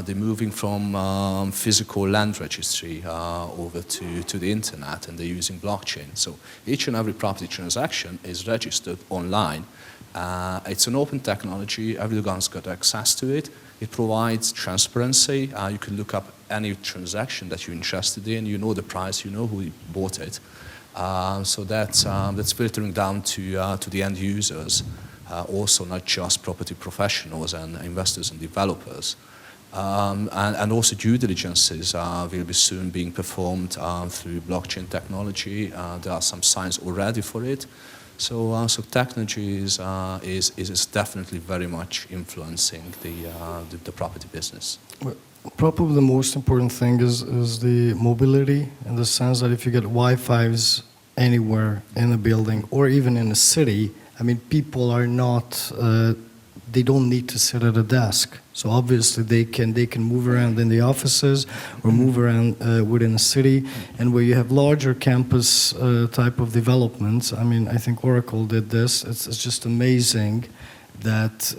they're moving from physical land registry over to the internet, and they're using blockchain. So each and every property transaction is registered online. It's an open technology, everyone's got access to it. It provides transparency. You can look up any transaction that you're interested in, you know the price, you know who bought it. So that's filtering down to the end users, also not just property professionals and investors and developers. And also due diligences will be soon being performed through blockchain technology. There are some signs already for it. So technology is definitely very much influencing the property business. Well, probably the most important thing is the mobility, in the sense that if you get Wi-Fi's anywhere in a building or even in a city, people are not, they don't need to sit at a desk. So obviously they can move around in the offices or move around within a city. And where you have larger campus type of developments, I think Oracle did this. It's just amazing. that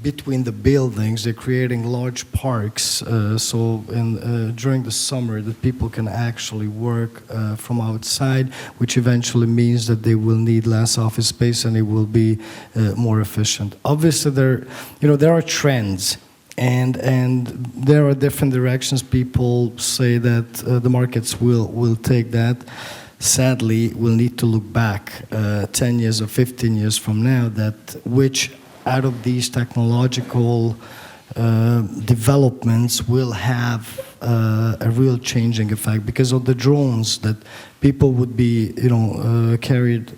between the buildings, they're creating large parks, during the summer that people can actually work from outside, which eventually means that they will need less office space and it will be more efficient. Obviously, there are trends, and there are different directions. People say that the markets will take that. Sadly, we'll need to look back 10 years or 15 years from now which out of these technological developments will have a real changing effect, because of the drones that people would be, carried,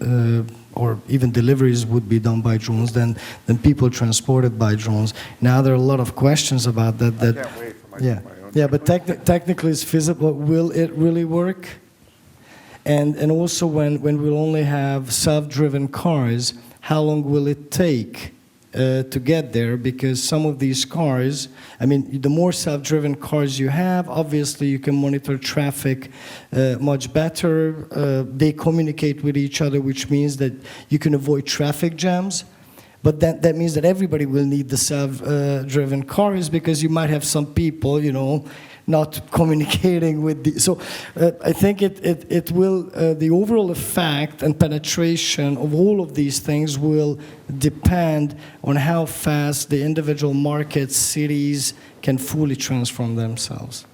or even deliveries would be done by drones, then people transported by drones. Now there are a lot of questions about that. I can't wait for my own. But technically it's feasible. Will it really work? And also when we'll only have self-driven cars, how long will it take to get there? Because some of these cars, the more self-driven cars you have, obviously you can monitor traffic much better. They communicate with each other, which means that you can avoid traffic jams. But that means that everybody will need the self-driven cars, because you might have some people, not communicating with the... So I think it will, the overall effect and penetration of all of these things will depend on how fast the individual markets, cities can fully transform themselves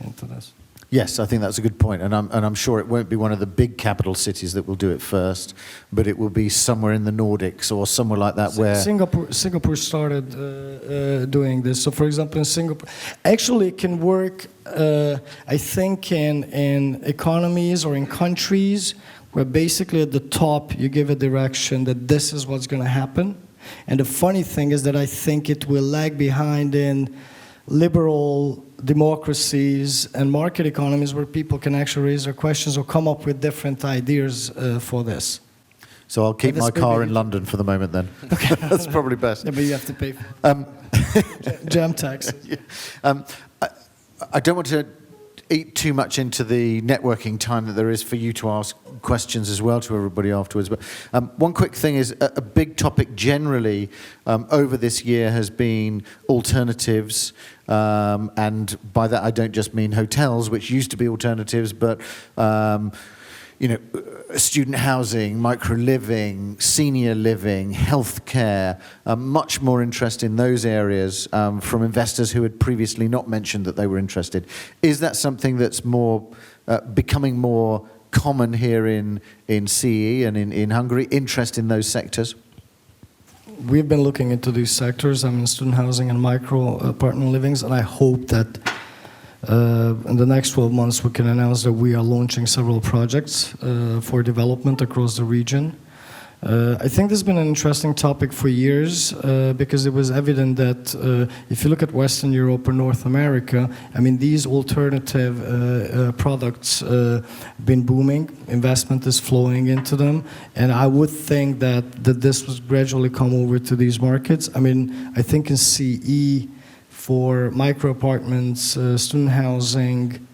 into this. Yes, I think that's a good point, and I'm sure it won't be one of the big capital cities that will do it first, but it will be somewhere in the Nordics or somewhere like that where... Singapore started doing this. So, for example, in Singapore, actually it can work, I think, in economies or in countries where basically at the top you give a direction that this is what's going to happen. And the funny thing is that I think it will lag behind in liberal democracies and market economies where people can actually raise their questions or come up with different ideas for this. So I'll keep my car in London for the moment then. Okay. That's probably best. Yeah, but you have to pay for jam tax. Yeah. I don't want to eat too much into the networking time that there is for you to ask questions as well to everybody afterwards. But one quick thing is a big topic generally over this year has been alternatives. And by that, I don't just mean hotels, which used to be alternatives, but student housing, micro-living, senior living, healthcare, much more interest in those areas from investors who had previously not mentioned that they were interested. Is that something that's more becoming more common here in CEE and in Hungary, interest in those sectors? We've been looking into these sectors, student housing and micro apartment livings, and I hope that in the next 12 months we can announce that we are launching several projects for development across the region. I think this has been an interesting topic for years because it was evident that if you look at Western Europe or North America, these alternative products been booming, investment is flowing into them, and I would think that this will gradually come over to these markets. I think in CE for micro apartments, student housing,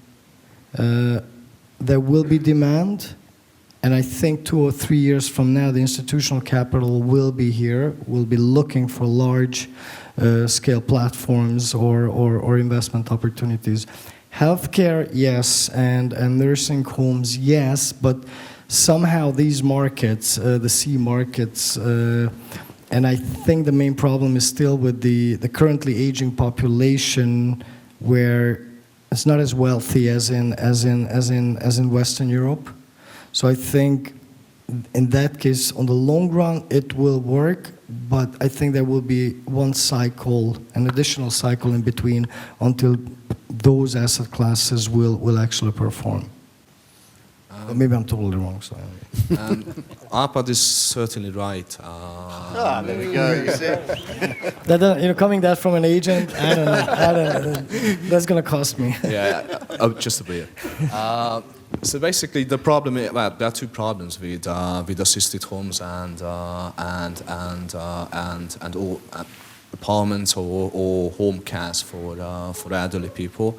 there will be demand. And I think 2 or 3 years from now, the institutional capital will be here, will be looking for large scale platforms or investment opportunities. Healthcare, yes, and nursing homes, yes, but somehow these markets, the C markets, and I think the main problem is still with the currently aging population, where it's not as wealthy as in Western Europe. So I think in that case, on the long run, it will work, but I think there will be one cycle, an additional cycle in between until those asset classes will actually perform. Maybe I'm totally wrong. So. Árpád is certainly right. There we go. You see? That, coming that from an agent, I don't know. That's going to cost me. Just a bit. So basically, the problem is, there are two problems with assisted homes and apartments or home cares for elderly people.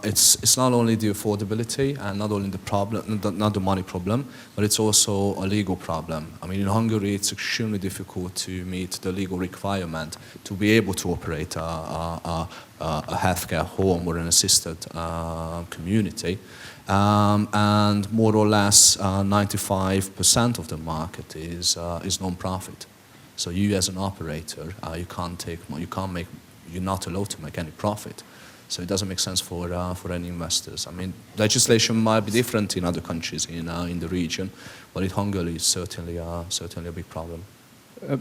It's not only the affordability and not only the problem, not the money problem, but it's also a legal problem. I mean, in Hungary, it's extremely difficult to meet the legal requirement to be able to operate a healthcare home or an assisted community. And more or less 95% of the market is non-profit. So you as an operator, you're not allowed to make any profit. So it doesn't make sense for any investors. I mean, legislation might be different in other countries in the region, but in Hungary it's certainly a big problem.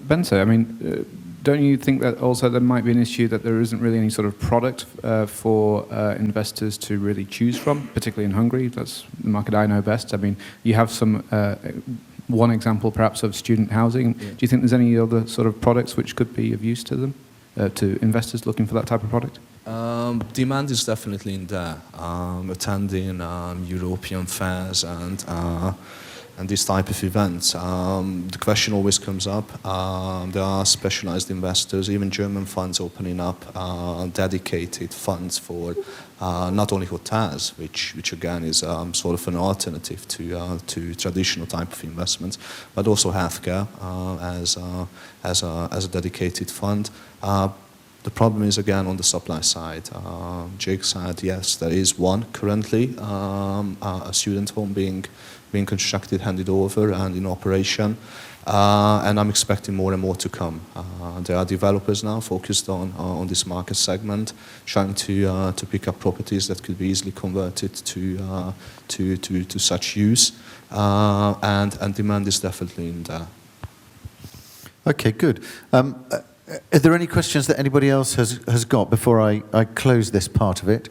Bence, I mean, don't you think that also there might be an issue that there isn't really any sort of product for investors to really choose from, particularly in Hungary? That's the market I know best. I mean, you have some one example perhaps of student housing. Yeah. Do you think there's any other sort of products which could be of use to them, to investors looking for that type of product? Demand is definitely in there. Attending European fairs and this type of events. The question always comes up. There are specialized investors, even German funds opening up dedicated funds for not only hotels, which again is sort of an alternative to traditional type of investments, but also healthcare as a dedicated fund. The problem is again on the supply side. Jake said yes, there is one currently, a student home being constructed, handed over, and in operation. And I'm expecting more and more to come. There are developers now focused on this market segment, trying to pick up properties that could be easily converted to such use, and demand is definitely in there. Okay, good. Are there any questions that anybody else has got before I close this part of it?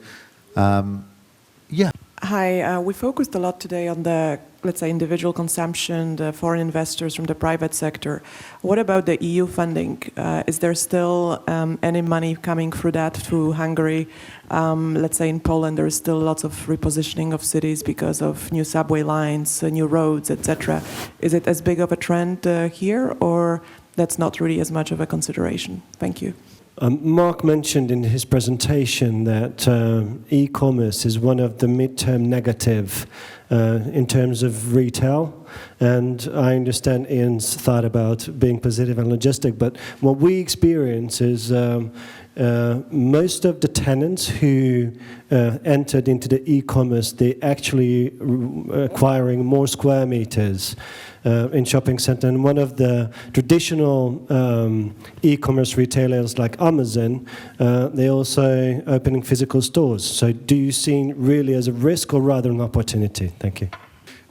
Yeah. Hi, we focused a lot today on the, let's say, individual consumption, the foreign investors from the private sector. What about the EU funding? Is there still any money coming through that, through Hungary? Let's say in Poland, there is still lots of repositioning of cities because of new subway lines, new roads, etc. Is it as big of a trend here, or that's not really as much of a consideration? Thank you. Mark mentioned in his presentation that e-commerce is one of the midterm negative in terms of retail, and I understand Ian's thought about being positive and logistic, but what we experience is most of the tenants who entered into the e-commerce, they actually acquiring more square meters in shopping center. And one of the traditional e-commerce retailers like Amazon, they're also opening physical stores. So do you see really as a risk or rather an opportunity? Thank you.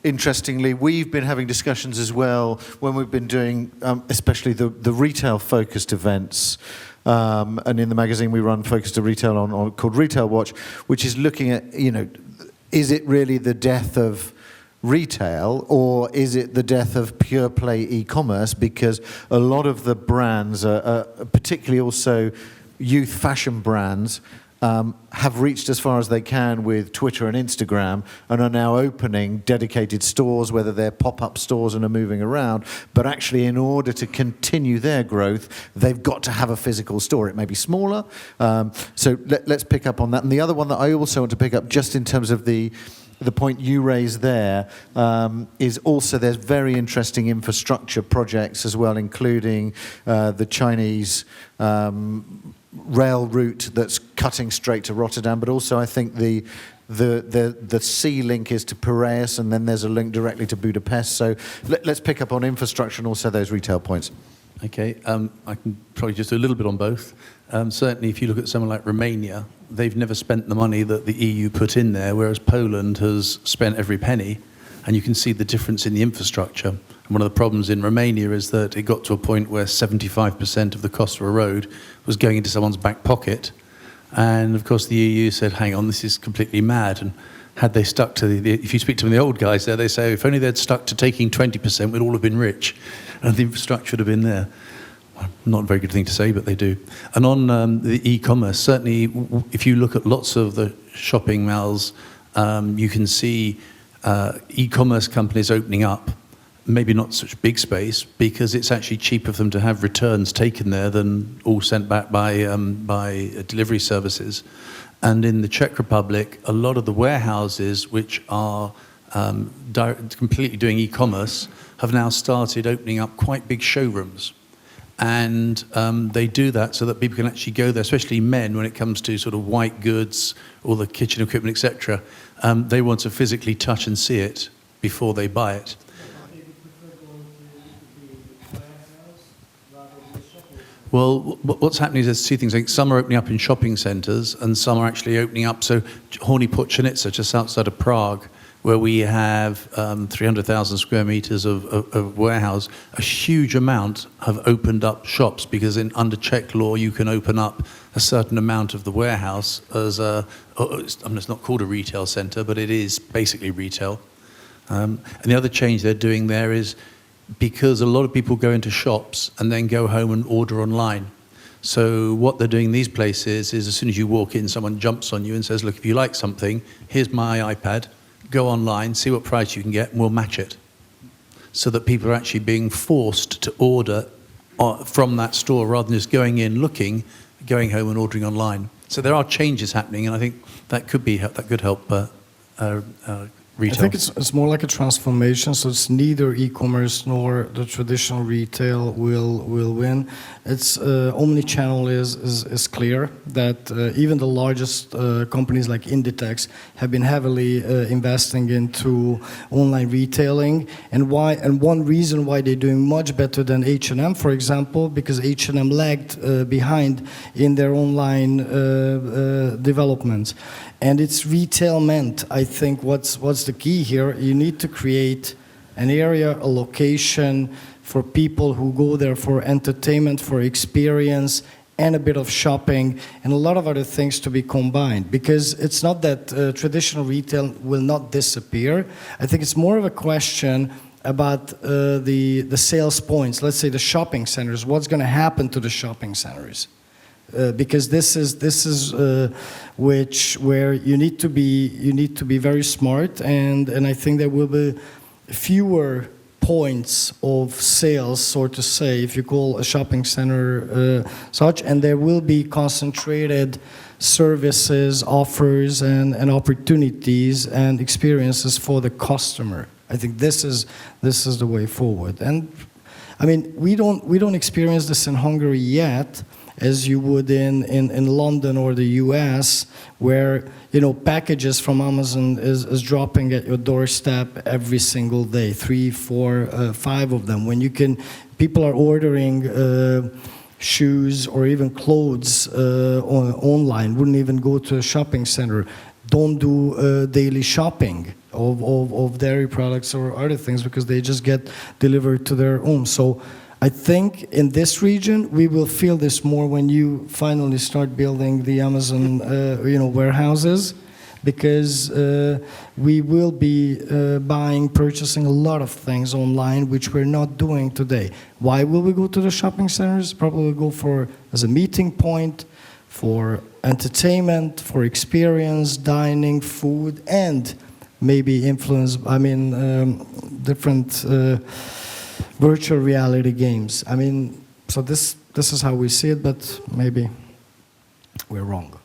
Interestingly, we've been having discussions as well when we've been doing especially the retail-focused events. And in the magazine we run Focus to Retail on called Retail Watch, which is looking at, is it really the death of retail, or is it the death of pure play e-commerce? Because a lot of the brands, particularly also youth fashion brands, have reached as far as they can with Twitter and Instagram and are now opening dedicated stores, whether they're pop-up stores and are moving around. But actually, in order to continue their growth, they've got to have a physical store. It may be smaller. So let's pick up on that. And the other one that I also want to pick up, just in terms of the point you raised there, is also there's very interesting infrastructure projects as well, including the Chinese rail route that's cutting straight to Rotterdam, but also I think the sea link is to Piraeus, and then there's a link directly to Budapest. So let's pick up on infrastructure and also those retail points. Okay, I can probably just do a little bit on both. Certainly, if you look at someone like Romania, they've never spent the money that the EU put in there, whereas Poland has spent every penny, and you can see the difference in the infrastructure. And one of the problems in Romania is that it got to a point where 75% of the cost of a road was going into someone's back pocket. And of course the EU said, hang on, this is completely mad. And had they stuck to if you speak to the old guys there, they say, if only they'd stuck to taking 20%, we'd all have been rich. And the infrastructure would have been there. Well, not a very good thing to say, but they do. And on the e-commerce, certainly if you look at lots of the shopping malls, you can see e-commerce companies opening up maybe not such big space because it's actually cheaper for them to have returns taken there than all sent back by delivery services. And in the Czech Republic, a lot of the warehouses which are completely doing e-commerce have now started opening up quite big showrooms. And they do that so that people can actually go there, especially men, when it comes to sort of white goods, all the kitchen equipment, etc. They want to physically touch and see it before they buy it. Well, what's happening is there's two things. I think some are opening up in shopping centres and some are actually opening up. So Horní Počenice, just outside of Prague, where we have 300,000 square metres of warehouse, a huge amount have opened up shops because under Czech law you can open up a certain amount of the warehouse as it's not called a retail centre, but it is basically retail. And the other change they're doing there is because a lot of people go into shops and then go home and order online. So what they're doing in these places is as soon as you walk in, someone jumps on you and says, look, if you like something, here's my iPad, go online, see what price you can get, and we'll match it. So that people are actually being forced to order from that store rather than just going in, looking, going home and ordering online. So there are changes happening, and I think that could help retail. I think it's more like a transformation, so it's neither e-commerce nor the traditional retail will win. It's omni-channel is clear that even the largest companies like Inditex have been heavily investing into online retailing, and one reason why they're doing much better than H&M, for example, because H&M lagged behind in their online developments. And it's retail meant. I think what's the key here, you need to create an area, a location for people who go there for entertainment, for experience, and a bit of shopping, and a lot of other things to be combined. Because it's not that traditional retail will not disappear. I think it's more of a question about the sales points. Let's say the shopping centers. What's going to happen to the shopping centers? Because this is where you need to be very smart, and I think there will be fewer points of sales, so to say, if you call a shopping center such, and there will be concentrated services, offers, and opportunities and experiences for the customer. I think this is the way forward. And I mean, we don't experience this in Hungary yet, as you would in London or the US, where packages from Amazon is dropping at your doorstep every single day, 3, 4, 5 of them. When people are ordering shoes or even clothes online, wouldn't even go to a shopping center, don't do daily shopping of dairy products or other things because they just get delivered to their home. So I think in this region, we will feel this more when you finally start building the Amazon, warehouses, because we will be purchasing a lot of things online, which we're not doing today. Why will we go to the shopping centers? Probably go as a meeting point, for entertainment, for experience, dining, food, and maybe influence. Different. Virtual reality games. So this is how we see it, but maybe we're wrong.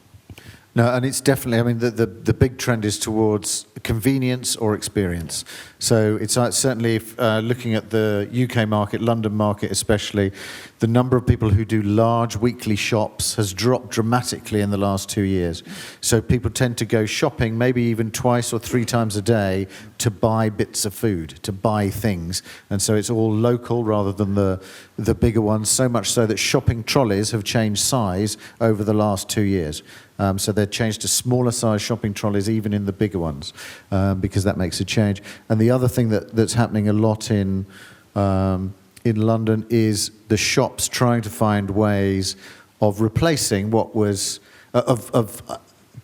No, and it's definitely, the big trend is towards convenience or experience. So it's certainly, looking at the UK market, London market especially, the number of people who do large weekly shops has dropped dramatically in the last 2 years. So people tend to go shopping maybe even 2 or 3 times a day to buy bits of food, to buy things. And so it's all local rather than the bigger ones, so much so that shopping trolleys have changed size over the last 2 years. So they've changed to smaller size shopping trolleys even in the bigger ones, because that makes a change. And the other thing that's happening a lot in London is the shops trying to find ways of replacing what was, of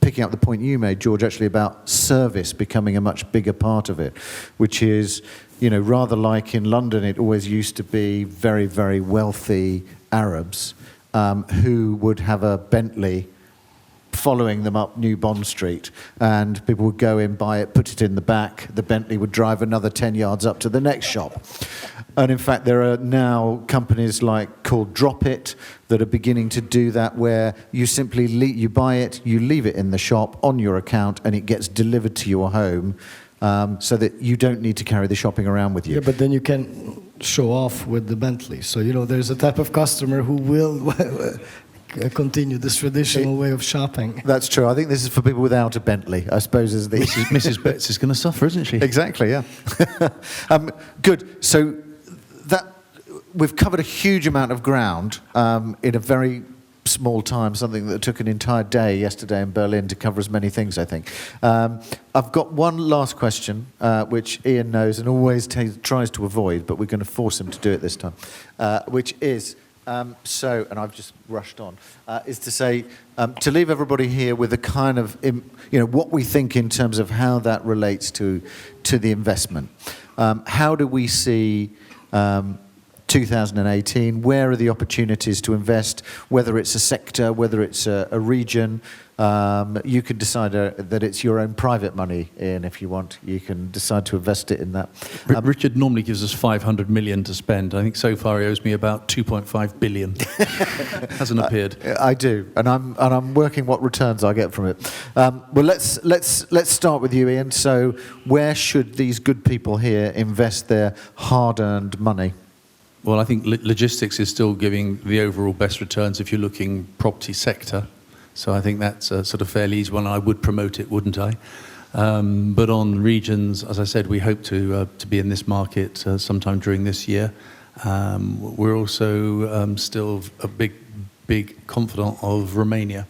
picking up the point you made, George, actually about service becoming a much bigger part of it, which is, rather like in London, it always used to be very, very wealthy Arabs who would have a Bentley following them up New Bond Street, and people would go in, buy it, put it in the back. The Bentley would drive another 10 yards up to the next shop. And in fact, there are now companies called Drop It that are beginning to do that, where you simply you buy it, you leave it in the shop on your account, and it gets delivered to your home, so that you don't need to carry the shopping around with you. Yeah, but then you can show off with the Bentley. So, there's a type of customer who will continue this traditional way of shopping. That's true. I think this is for people without a Bentley, I suppose, is the... Mrs. Betts is going to suffer, isn't she? Exactly, yeah. Good. So we've covered a huge amount of ground in a very small time, something that took an entire day yesterday in Berlin to cover as many things, I think. I've got one last question, which Ian knows and always tries to avoid, but we're going to force him to do it this time, which is, and I've just rushed on, is to say, to leave everybody here with a kind of, what we think in terms of how that relates to the investment. How do we see 2018, where are the opportunities to invest, whether it's a sector, whether it's a region? You can decide that it's your own private money, Ian, if you want. You can decide to invest it in that. Richard normally gives us 500 million to spend. I think so far he owes me about 2.5 billion. Hasn't appeared. I do, and I'm working what returns I get from it. Well, let's start with you, Ian. So, where should these good people here invest their hard-earned money? Well, I think logistics is still giving the overall best returns if you're looking property sector. So I think that's a sort of fairly easy one. I would promote it, wouldn't I? But on regions, as I said, we hope to be in this market sometime during this year. We're also still a big confidant of Romania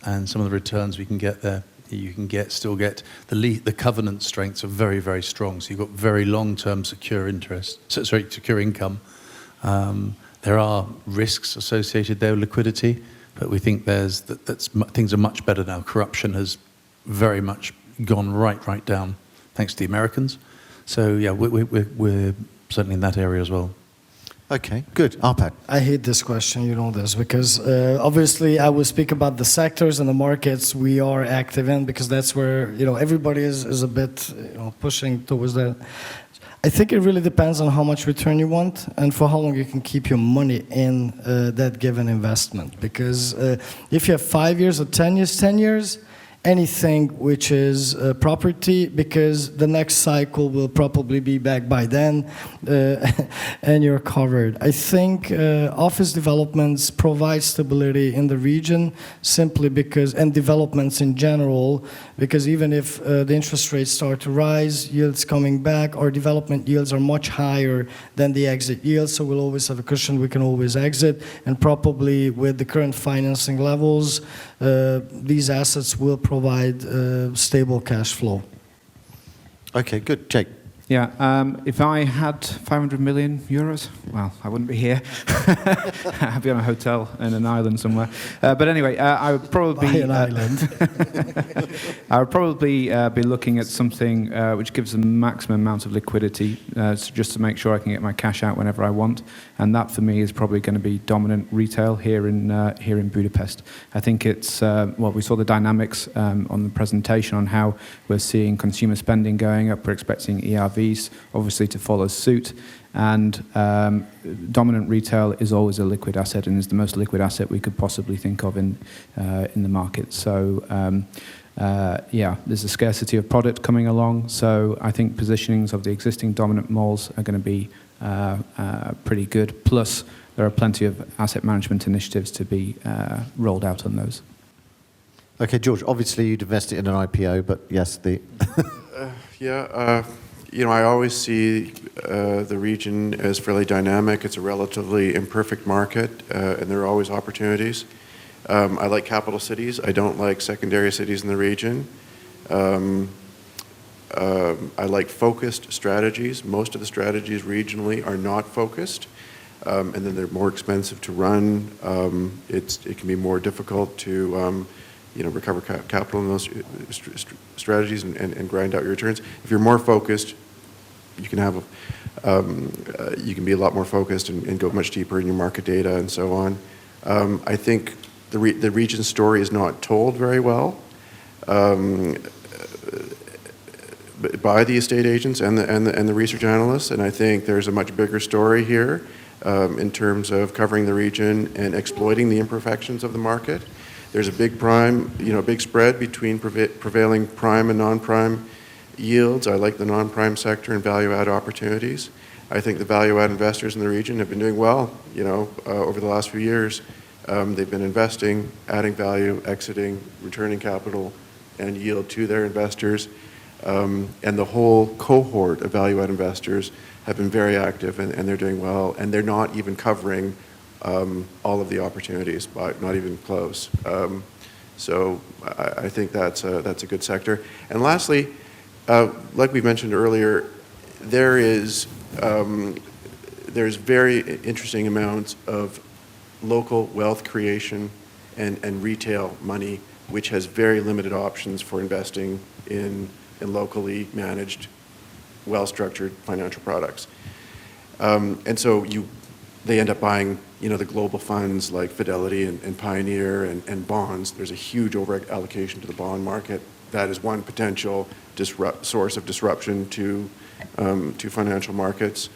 and some of the returns we can get there. You can still get the covenant strengths are very, very strong. So you've got very long-term secure income. There are risks associated there with liquidity, but we think things are much better now. Corruption has very much gone right down, thanks to the Americans. So yeah, we're certainly in that area as well. Okay, good. Árpád. I hate this question, this, because obviously I will speak about the sectors and the markets we are active in, because that's where, everybody is a bit, pushing towards that. I think it really depends on how much return you want and for how long you can keep your money in that given investment. Because if you have 5 years or 10 years, anything which is property, because the next cycle will probably be back by then, and you're covered. I think office developments provide stability in the region simply because, and developments in general, because even if the interest rates start to rise, yields coming back, our development yields are much higher than the exit yields, so we'll always have a cushion, we can always exit, and probably with the current financing levels, these assets will provide stable cash flow. Okay, good. Jake. Yeah, if I had 500 million euros, well, I wouldn't be here. I'd be on a hotel in an island somewhere. But anyway, I would probably be an island. I would probably be looking at something which gives the maximum amount of liquidity, just to make sure I can get my cash out whenever I want. And that, for me, is probably going to be dominant retail here in Budapest. I think it's we saw the dynamics on the presentation on how we're seeing consumer spending going up. We're expecting ERVs obviously to follow suit, and dominant retail is always a liquid asset and is the most liquid asset we could possibly think of in the market. So there's a scarcity of product coming along, so I think positionings of the existing dominant malls are going to be pretty good. Plus, there are plenty of asset management initiatives to be rolled out on those. Okay, George, obviously you'd invest it in an IPO, but yes, I always see the region as fairly dynamic. It's a relatively imperfect market, and there are always opportunities. I like capital cities. I don't like secondary cities in the region. I like focused strategies. Most of the strategies regionally are not focused, and then they're more expensive to run. It can be more difficult to recover capital in those strategies and grind out your returns. If you're more focused, you can have you can be a lot more focused and go much deeper in your market data and so on. I think the region story is not told very well by the estate agents and the research analysts, and I think there's a much bigger story here in terms of covering the region and exploiting the imperfections of the market. There's a big big spread between prevailing prime and non-prime yields. I like the non-prime sector and value-add opportunities. I think the value-add investors in the region have been doing well, over the last few years. They've been investing, adding value, exiting, returning capital and yield to their investors. And the whole cohort of value-add investors have been very active, and they're doing well, and they're not even covering all of the opportunities, but not even close. So I think that's a good sector. And lastly, like we mentioned earlier, there's very interesting amounts of local wealth creation and retail money, which has very limited options for investing in locally managed, well-structured financial products. And so they end up buying, the global funds like Fidelity and Pioneer and bonds. There's a huge over-allocation to the bond market. That is one potential source of disruption to financial markets.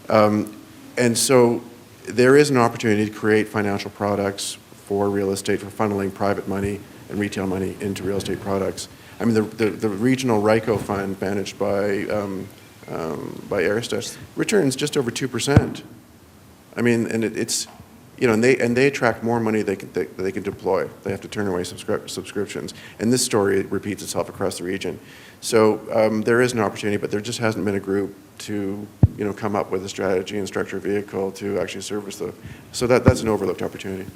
And so there is an opportunity to create financial products for real estate, for funneling private money and retail money into real estate products. I mean, the regional RICO fund managed by Arista returns just over 2%. I mean, and it's, and they attract more money they can deploy. They have to turn away subscriptions, and this story repeats itself across the region. So there is an opportunity, but there just hasn't been a group to come up with a strategy and structure a vehicle to actually service the. So that's an overlooked opportunity.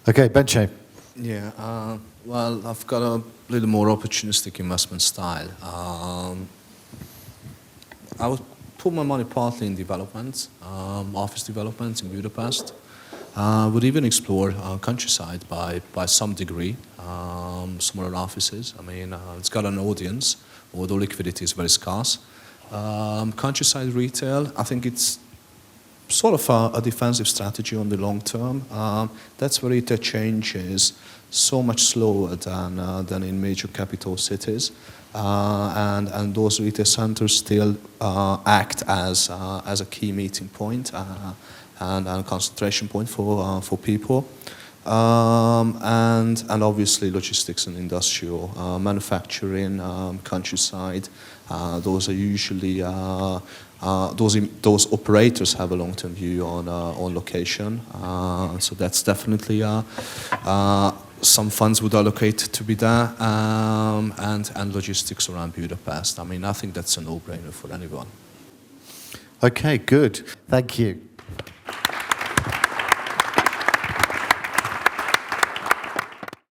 Okay, Bence. Yeah, well, I've got a little more opportunistic investment style. I would put my money partly in developments, office developments in Budapest. Would even explore countryside by some degree, smaller offices. I mean, it's got an audience, although liquidity is very scarce. Countryside retail, I think it's sort of a defensive strategy on the long term. That's where retail change is so much slower than in major capital cities, and those retail centers still act as a key meeting point and a concentration point for people, and obviously logistics and industrial manufacturing, countryside. Those are usually those operators have a long-term view on location, so that's definitely some funds would allocate to be there, and logistics around Budapest. I mean, I think that's a no-brainer for anyone. Okay, good. Thank you.